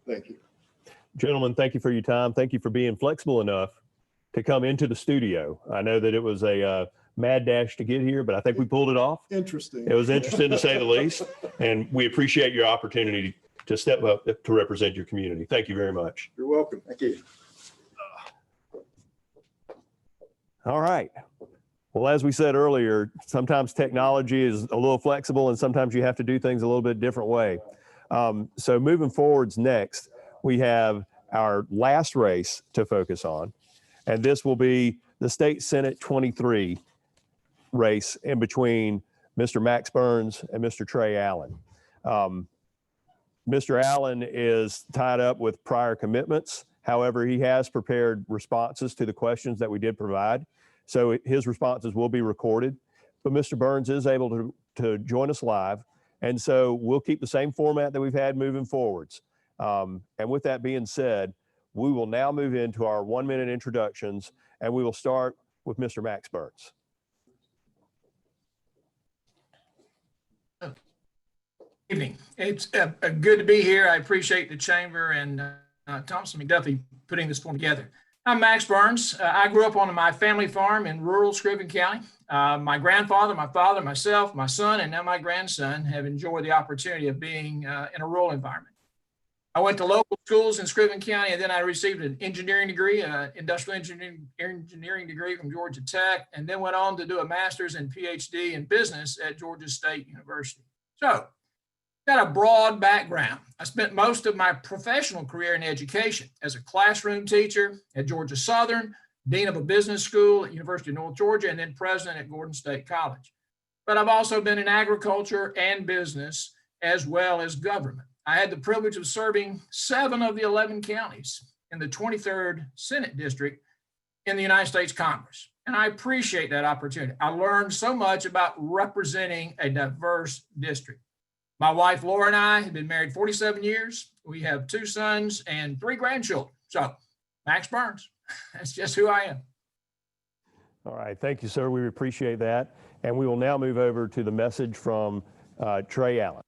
Thank you. Gentlemen, thank you for your time. Thank you for being flexible enough to come into the studio. I know that it was a mad dash to get here, but I think we pulled it off. Interesting. It was interesting to say the least, and we appreciate your opportunity to step up to represent your community. Thank you very much. You're welcome. Thank you. All right. Well, as we said earlier, sometimes technology is a little flexible and sometimes you have to do things a little bit different way. So moving forwards next, we have our last race to focus on, and this will be the State Senate 23 race in between Mr. Max Burns and Mr. Trey Allen. Mr. Allen is tied up with prior commitments. However, he has prepared responses to the questions that we did provide. So his responses will be recorded, but Mr. Burns is able to join us live. And so we'll keep the same format that we've had moving forwards. And with that being said, we will now move into our 1-minute introductions, and we will start with Mr. Max Burns. Evening. It's good to be here. I appreciate the chamber and Thomson-McDuffie putting this form together. I'm Max Burns. I grew up on my family farm in rural Scriven County. My grandfather, my father, myself, my son, and now my grandson have enjoyed the opportunity of being in a rural environment. I went to local schools in Scriven County, and then I received an engineering degree, industrial engineering degree from Georgia Tech, and then went on to do a master's and PhD in business at Georgia State University. So, got a broad background. I spent most of my professional career in education as a classroom teacher at Georgia Southern, dean of a business school at University of North Georgia, and then president at Gordon State College. But I've also been in agriculture and business as well as government. I had the privilege of serving 7 of the 11 counties in the 23rd Senate District in the United States Congress. And I appreciate that opportunity. I learned so much about representing a diverse district. My wife, Laura, and I have been married 47 years. We have 2 sons and 3 grandchildren. So, Max Burns, that's just who I am. All right. Thank you, sir. We appreciate that. And we will now move over to the message from Trey Allen.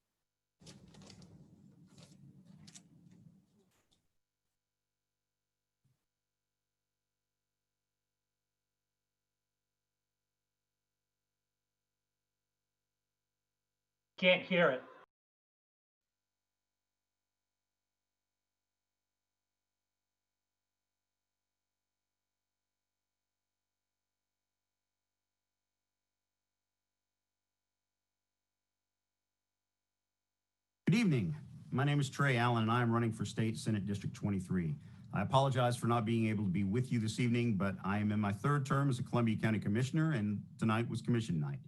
Can't hear it. Good evening. My name is Trey Allen, and I am running for State Senate District 23. I apologize for not being able to be with you this evening, but I am in my 3rd term as a Columbia County Commissioner, and tonight was commission night.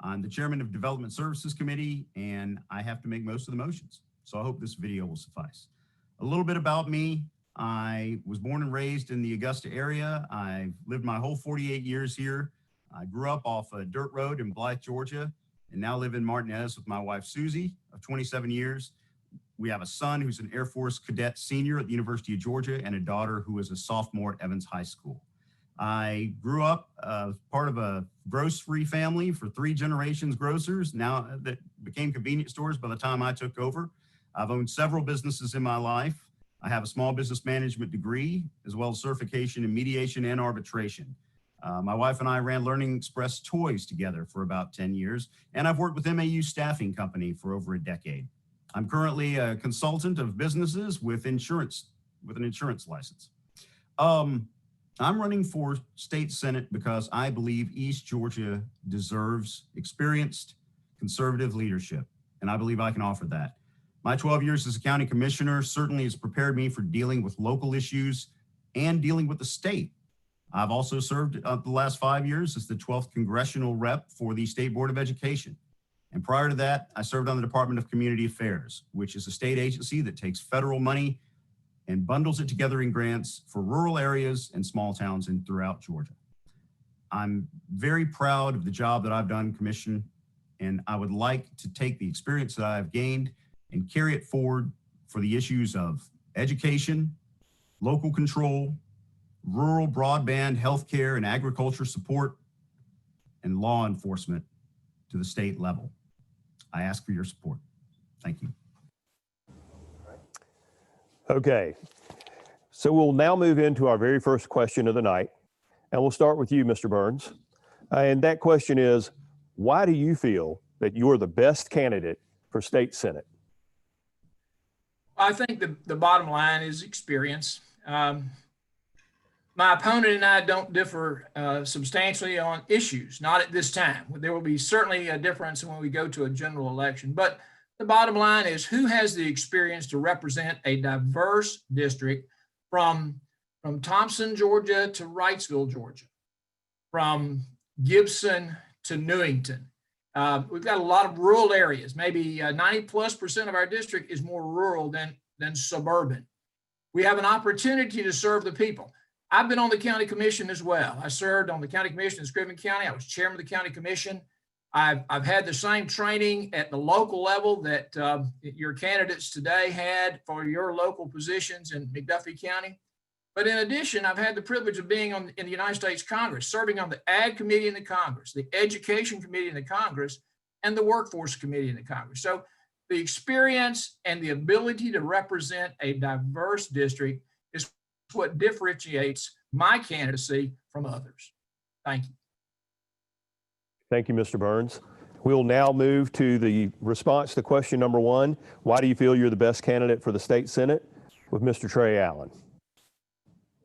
I'm the chairman of Development Services Committee, and I have to make most of the motions. So I hope this video will suffice. A little bit about me. I was born and raised in the Augusta area. I've lived my whole 48 years here. I grew up off a dirt road in Blythe, Georgia, and now live in Martinez with my wife, Susie, of 27 years. We have a son who's an Air Force cadet senior at the University of Georgia and a daughter who is a sophomore at Evans High School. I grew up part of a grocery family for 3 generations grocers, now that became convenience stores by the time I took over. I've owned several businesses in my life. I have a small business management degree, as well as certification in mediation and arbitration. My wife and I ran Learning Express Toys together for about 10 years, and I've worked with MAU Staffing Company for over a decade. I'm currently a consultant of businesses with an insurance license. I'm running for state senate because I believe East Georgia deserves experienced conservative leadership, and I believe I can offer that. My 12 years as a county commissioner certainly has prepared me for dealing with local issues and dealing with the state. I've also served the last 5 years as the 12th congressional rep for the State Board of Education. And prior to that, I served on the Department of Community Affairs, which is a state agency that takes federal money and bundles it together in grants for rural areas and small towns and throughout Georgia. I'm very proud of the job that I've done, Commission, and I would like to take the experience that I've gained and carry it forward for the issues of education, local control, rural broadband, healthcare, and agriculture support, and law enforcement to the state level. I ask for your support. Thank you. Okay, so we'll now move into our very first question of the night, and we'll start with you, Mr. Burns. And that question is, why do you feel that you're the best candidate for state senate? I think the bottom line is experience. My opponent and I don't differ substantially on issues, not at this time. There will be certainly a difference when we go to a general election, but the bottom line is who has the experience to represent a diverse district from Thomson, Georgia to Wrightsville, Georgia, from Gibson to Newington. We've got a lot of rural areas. Maybe 90+% of our district is more rural than suburban. We have an opportunity to serve the people. I've been on the county commission as well. I served on the county commission in Scriven County. I was chairman of the county commission. I've had the same training at the local level that your candidates today had for your local positions in McDuffie County. But in addition, I've had the privilege of being in the United States Congress, serving on the Ag Committee in the Congress, the Education Committee in the Congress, and the Workforce Committee in the Congress. So the experience and the ability to represent a diverse district is what differentiates my candidacy from others. Thank you. Thank you, Mr. Burns. We'll now move to the response to question number one. Why do you feel you're the best candidate for the state senate? With Mr. Trey Allen.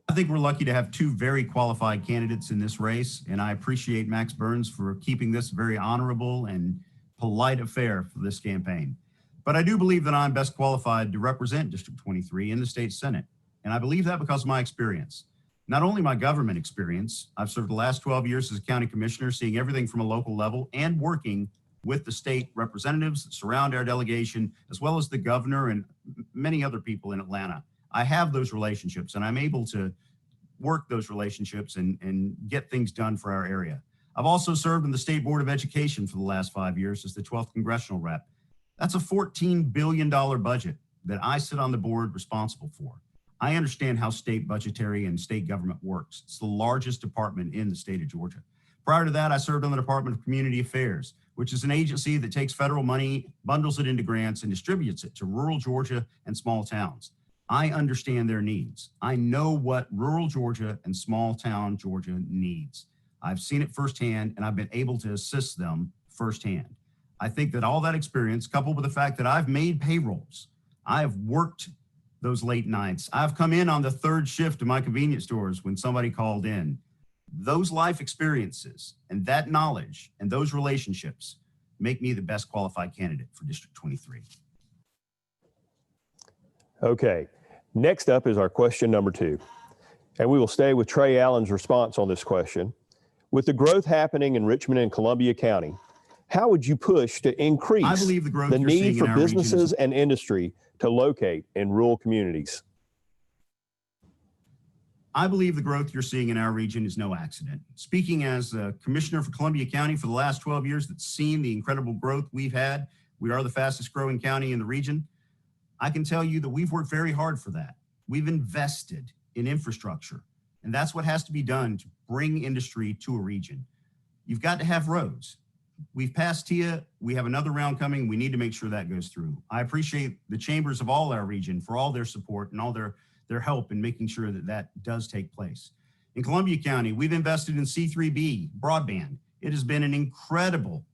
I think we're lucky to have two very qualified candidates in this race, and I appreciate Max Burns for keeping this a very honorable and polite affair for this campaign. But I do believe that I'm best qualified to represent District 23 in the state senate, and I believe that because of my experience. Not only my government experience, I've served the last 12 years as a county commissioner, seeing everything from a local level and working with the state representatives that surround our delegation, as well as the governor and many other people in Atlanta. I have those relationships and I'm able to work those relationships and get things done for our area. I've also served in the State Board of Education for the last 5 years as the 12th congressional rep. That's a $14 billion budget that I sit on the board responsible for. I understand how state budgetary and state government works. It's the largest department in the state of Georgia. Prior to that, I served on the Department of Community Affairs, which is an agency that takes federal money, bundles it into grants, and distributes it to rural Georgia and small towns. I understand their needs. I know what rural Georgia and small town Georgia needs. I've seen it firsthand, and I've been able to assist them firsthand. I think that all that experience, coupled with the fact that I've made payrolls, I have worked those late nights. I've come in on the third shift of my convenience stores when somebody called in. Those life experiences and that knowledge and those relationships make me the best qualified candidate for District 23. Okay, next up is our question number two. And we will stay with Trey Allen's response on this question. With the growth happening in Richmond and Columbia County, how would you push to increase I believe the growth the you're need seeing for in our region businesses is and industry to locate in rural communities? I believe the growth you're seeing in our region is no accident. Speaking as a commissioner for Columbia County for the last 12 years that's seen the incredible growth we've had, we are the fastest growing county in the region. I can tell you that we've worked very hard for that. We've invested in infrastructure, and that's what has to be done to bring industry to a region. You've got to have roads. We've passed TIA. We have another round coming. We need to make sure that goes through. I appreciate the chambers of all our region for all their support and all their help in making sure that that does take place. In Columbia County, we've invested in C3B broadband. It has been an incredible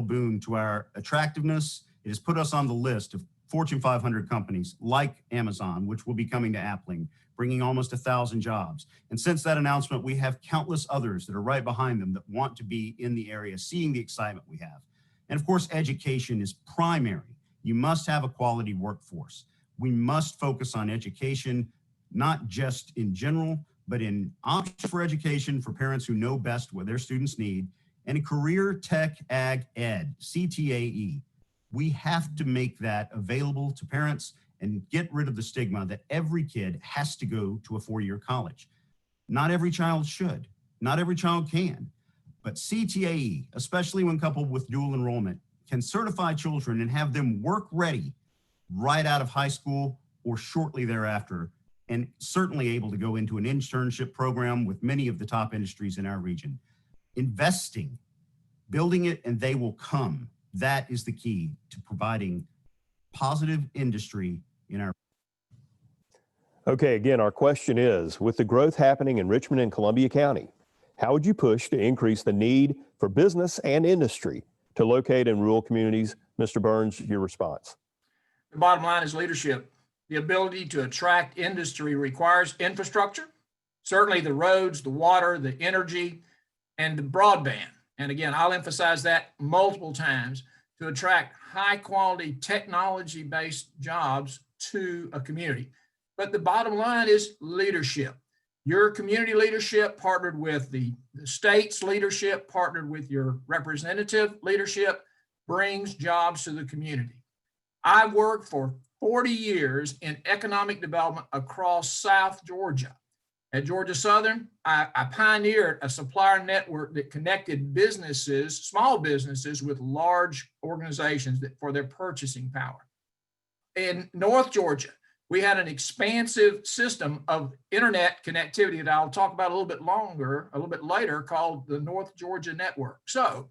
boon to our attractiveness. It has put us on the list of Fortune 500 companies like Amazon, which will be coming to Appling, bringing almost 1,000 jobs. And since that announcement, we have countless others that are right behind them that want to be in the area, seeing the excitement we have. And of course, education is primary. You must have a quality workforce. We must focus on education, not just in general, but in options for education for parents who know best what their students need, and career tech ag ed, CTAE. We have to make that available to parents and get rid of the stigma that every kid has to go to a four-year college. Not every child should, not every child can, but CTAE, especially when coupled with dual enrollment, can certify children and have them work ready right out of high school or shortly thereafter, and certainly able to go into an internship program with many of the top industries in our region. Investing, building it, and they will come. That is the key to providing positive industry in our. Okay, again, our question is, with the growth happening in Richmond and Columbia County, how would you push to increase the need for business and industry to locate in rural communities? Mr. Burns, your response. The bottom line is leadership. The ability to attract industry requires infrastructure, certainly the roads, the water, the energy, and the broadband. And again, I'll emphasize that multiple times to attract high quality technology-based jobs to a community. But the bottom line is leadership. Your community leadership partnered with the state's leadership, partnered with your representative leadership, brings jobs to the community. I've worked for 40 years in economic development across South Georgia. At Georgia Southern, I pioneered a supplier network that connected businesses, small businesses, with large organizations for their purchasing power. In North Georgia, we had an expansive system of internet connectivity that I'll talk about a little bit later, called the North Georgia Network. So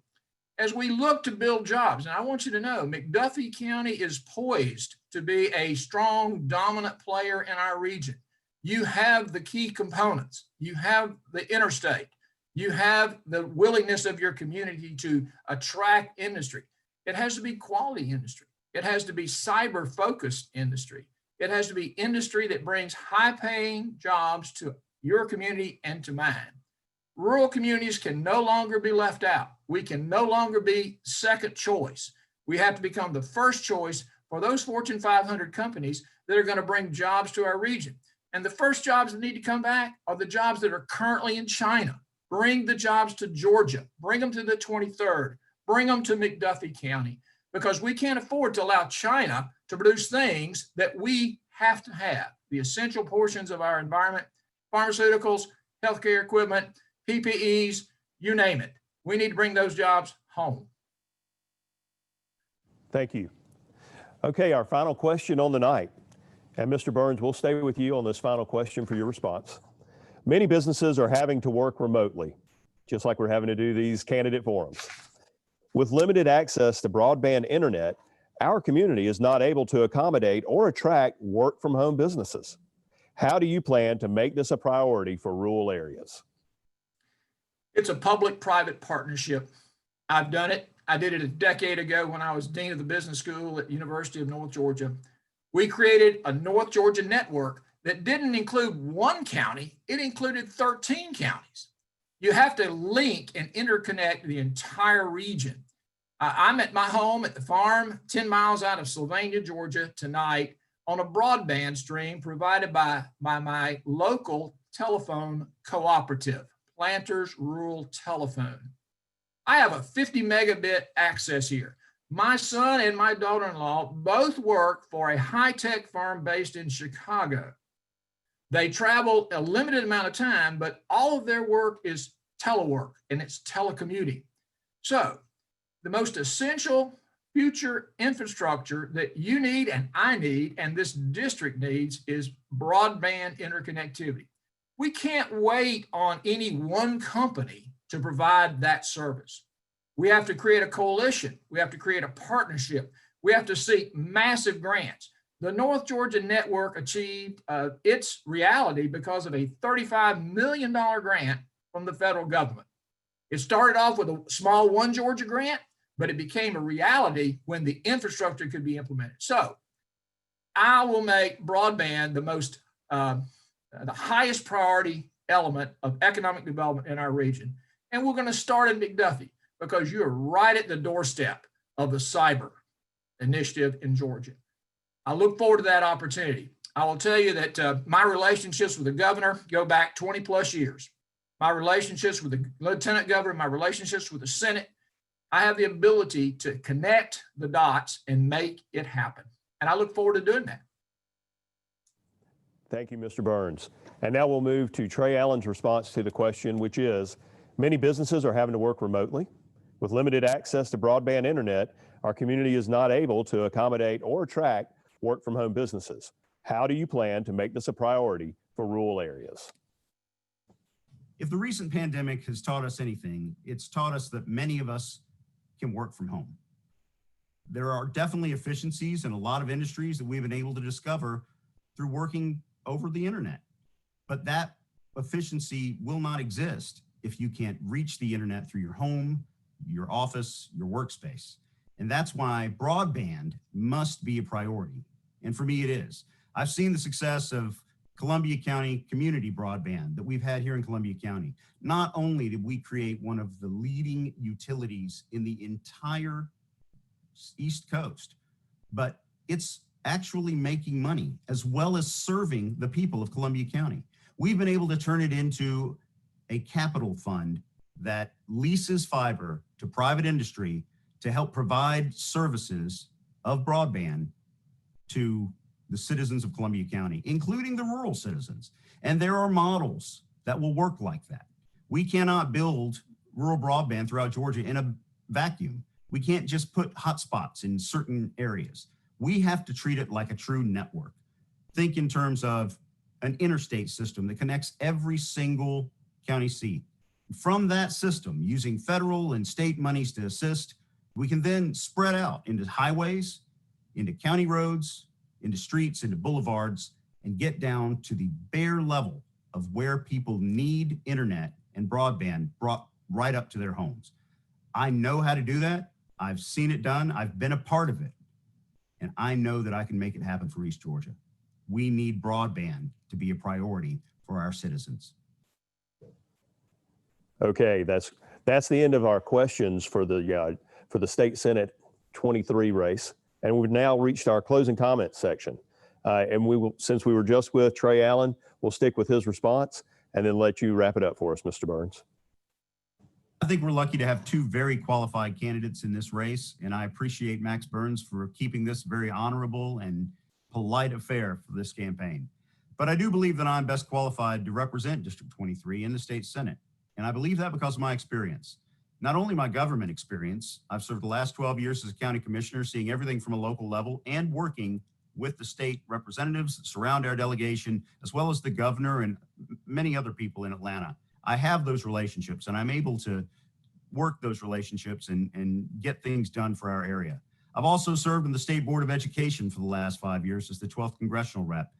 as we look to build jobs, and I want you to know, McDuffie County is poised to be a strong, dominant player in our region. You have the key components. You have the interstate. You have the willingness of your community to attract industry. It has to be quality industry. It has to be cyber-focused industry. It has to be industry that brings high-paying jobs to your community and to mine. Rural communities can no longer be left out. We can no longer be second choice. We have to become the first choice for those Fortune 500 companies that are going to bring jobs to our region. And the first jobs that need to come back are the jobs that are currently in China. Bring the jobs to Georgia, bring them to the 23rd, bring them to McDuffie County, because we can't afford to allow China to produce things that we have to have, the essential portions of our environment, pharmaceuticals, healthcare equipment, PPEs, you name it. We need to bring those jobs home. Thank you. Okay, our final question on the night. And Mr. Burns, we'll stay with you on this final question for your response. Many businesses are having to work remotely, just like we're having to do these candidate forums. With limited access to broadband internet, our community is not able to accommodate or attract work from home businesses. How do you plan to make this a priority for rural areas? It's a public-private partnership. I've done it. I did it a decade ago when I was dean of the business school at the University of North Georgia. We created a North Georgia network that didn't include one county, it included 13 counties. You have to link and interconnect the entire region. I'm at my home at the farm 10 miles out of Sylvania, Georgia tonight on a broadband stream provided by my local telephone cooperative, Planters Rural Telephone. I have a 50 megabit access here. My son and my daughter-in-law both work for a high-tech firm based in Chicago. They travel a limited amount of time, but all of their work is telework and it's telecommuting. So the most essential future infrastructure that you need and I need and this district needs is broadband interconnectivity. We can't wait on any one company to provide that service. We have to create a coalition. We have to create a partnership. We have to seek massive grants. The North Georgia Network achieved its reality because of a $35 million grant from the federal government. It started off with a small One Georgia grant, but it became a reality when the infrastructure could be implemented. So I will make broadband the highest priority element of economic development in our region. And we're going to start in McDuffie because you're right at the doorstep of the cyber. initiative in Georgia. I look forward to that opportunity. I will tell you that my relationships with the governor go back 20 plus years. My relationships with the lieutenant governor, my relationships with the Senate, I have the ability to connect the dots and make it happen. And I look forward to doing that. Thank you, Mr. Burns. And now we'll move to Trey Allen's response to the question, which is, many businesses are having to work remotely. With limited access to broadband internet, our community is not able to accommodate or attract work from home businesses. How do you plan to make this a priority for rural areas? If the recent pandemic has taught us anything, it's taught us that many of us can work from home. There are definitely efficiencies in a lot of industries that we've been able to discover through working over the internet. But that efficiency will not exist if you can't reach the internet through your home, your office, your workspace. And that's why broadband must be a priority. And for me, it is. I've seen the success of Columbia County community broadband that we've had here in Columbia County. Not only did we create one of the leading utilities in the entire East Coast, but it's actually making money as well as serving the people of Columbia County. We've been able to turn it into a capital fund that leases fiber to private industry to help provide services of broadband to the citizens of Columbia County, including the rural citizens. And there are models that will work like that. We cannot build rural broadband throughout Georgia in a vacuum. We can't just put hotspots in certain areas. We have to treat it like a true network. Think in terms of an interstate system that connects every single county seat. From that system, using federal and state monies to assist, we can then spread out into highways, into county roads, into streets, into boulevards, and get down to the bare level of where people need internet and broadband brought right up to their homes. I know how to do that. I've seen it done. I've been a part of it. And I know that I can make it happen for East Georgia. We need broadband to be a priority for our citizens. Okay, that's the end of our questions for the State Senate 23 race. And we've now reached our closing comment section. And we will, since we were just with Trey Allen, we'll stick with his response and then let you wrap it up for us, Mr. Burns. I think we're lucky to have two very qualified candidates in this race, and I appreciate Max Burns for keeping this very honorable and polite affair for this campaign. But I do believe that I'm best qualified to represent District 23 in the state Senate, and I believe that because of my experience. Not only my government experience, I've served the last 12 years as a county commissioner, seeing everything from a local level and working with the state representatives that surround our delegation, as well as the governor and many other people in Atlanta. I have those relationships and I'm able to work those relationships and get things done for our area. I've also served in the State Board of Education for the last 5 years as the 12th congressional rep.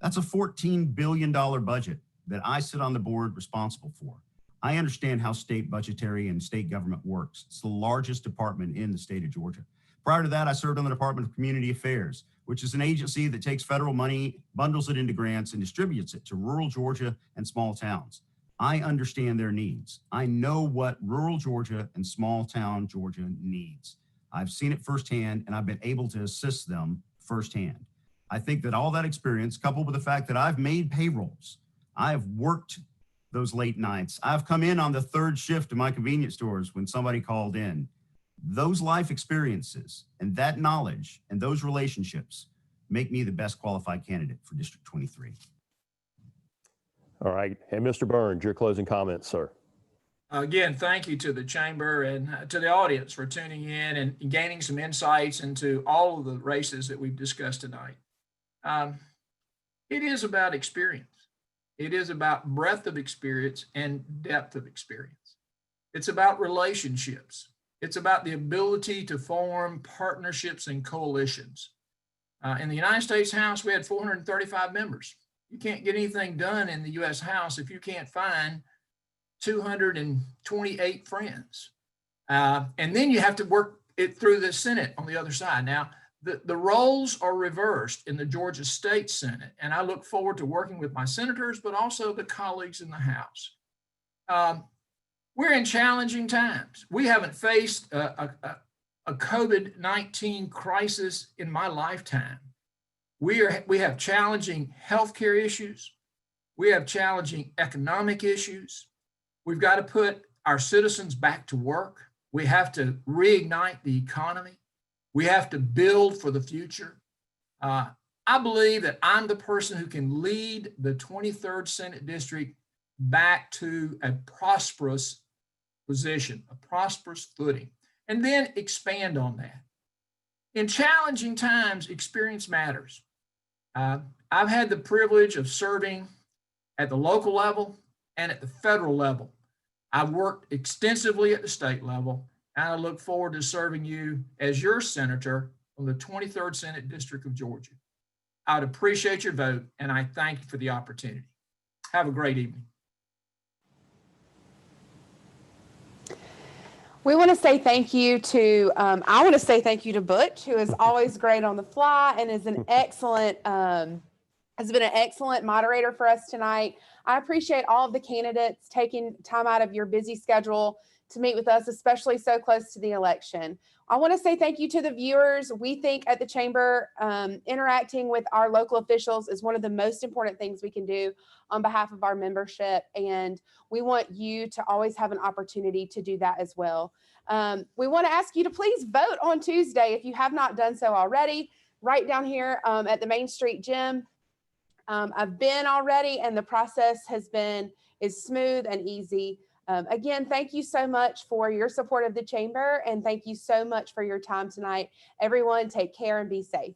That's a $14 billion budget that I sit on the board responsible for. I understand how state budgetary and state government works. It's the largest department in the state of Georgia. Prior to that, I served on the Department of Community Affairs, which is an agency that takes federal money, bundles it into grants, and distributes it to rural Georgia and small towns. I understand their needs. I know what rural Georgia and small town Georgia needs. I've seen it firsthand, and I've been able to assist them firsthand. I think that all that experience, coupled with the fact that I've made payrolls, I've worked those late nights, I've come in on the third shift to my convenience stores when somebody called in. Those life experiences and that knowledge and those relationships make me the best qualified candidate for District 23. All right. And Mr. Burns, your closing comments, sir. Again, thank you to the chamber and to the audience for tuning in and gaining some insights into all of the races that we've discussed tonight. It is about experience. It is about breadth of experience and depth of experience. It's about relationships. It's about the ability to form partnerships and coalitions. In the United States House, we had 435 members. You can't get anything done in the U.S. House if you can't find 228 friends. And then you have to work it through the Senate on the other side. Now, the roles are reversed in the Georgia State Senate, and I look forward to working with my senators, but also the colleagues in the House. We're in challenging times. We haven't faced a a COVID-19 crisis in my lifetime. We have challenging healthcare issues. We have challenging economic issues. We've got to put our citizens back to work. We have to reignite the economy. We have to build for the future. I believe that I'm the person who can lead the 23rd Senate District back to a prosperous position, a prosperous footing, and then expand on that. In challenging times, experience matters. I've had the privilege of serving at the local level and at the federal level. I've worked extensively at the state level, and I look forward to serving you as your senator from the 23rd Senate District of Georgia. I would appreciate your vote, and I thank you for the opportunity. Have a great evening. We want to say thank you to, I want to say thank you to Butch, who is always great on the fly and is an excellent, has been an excellent moderator for us tonight. I appreciate all of the candidates taking time out of your busy schedule to meet with us, especially so close to the election. I want to say thank you to the viewers. We think at the Chamber, interacting with our local officials is one of the most important things we can do on behalf of our membership. And we want you to always have an opportunity to do that as well. We want to ask you to please vote on Tuesday if you have not done so already, right down here at the Main Street Gym. I've been already, and the process is smooth and easy. Again, thank you so much for your support of the Chamber, and thank you so much for your time tonight. Everyone, take care and be safe.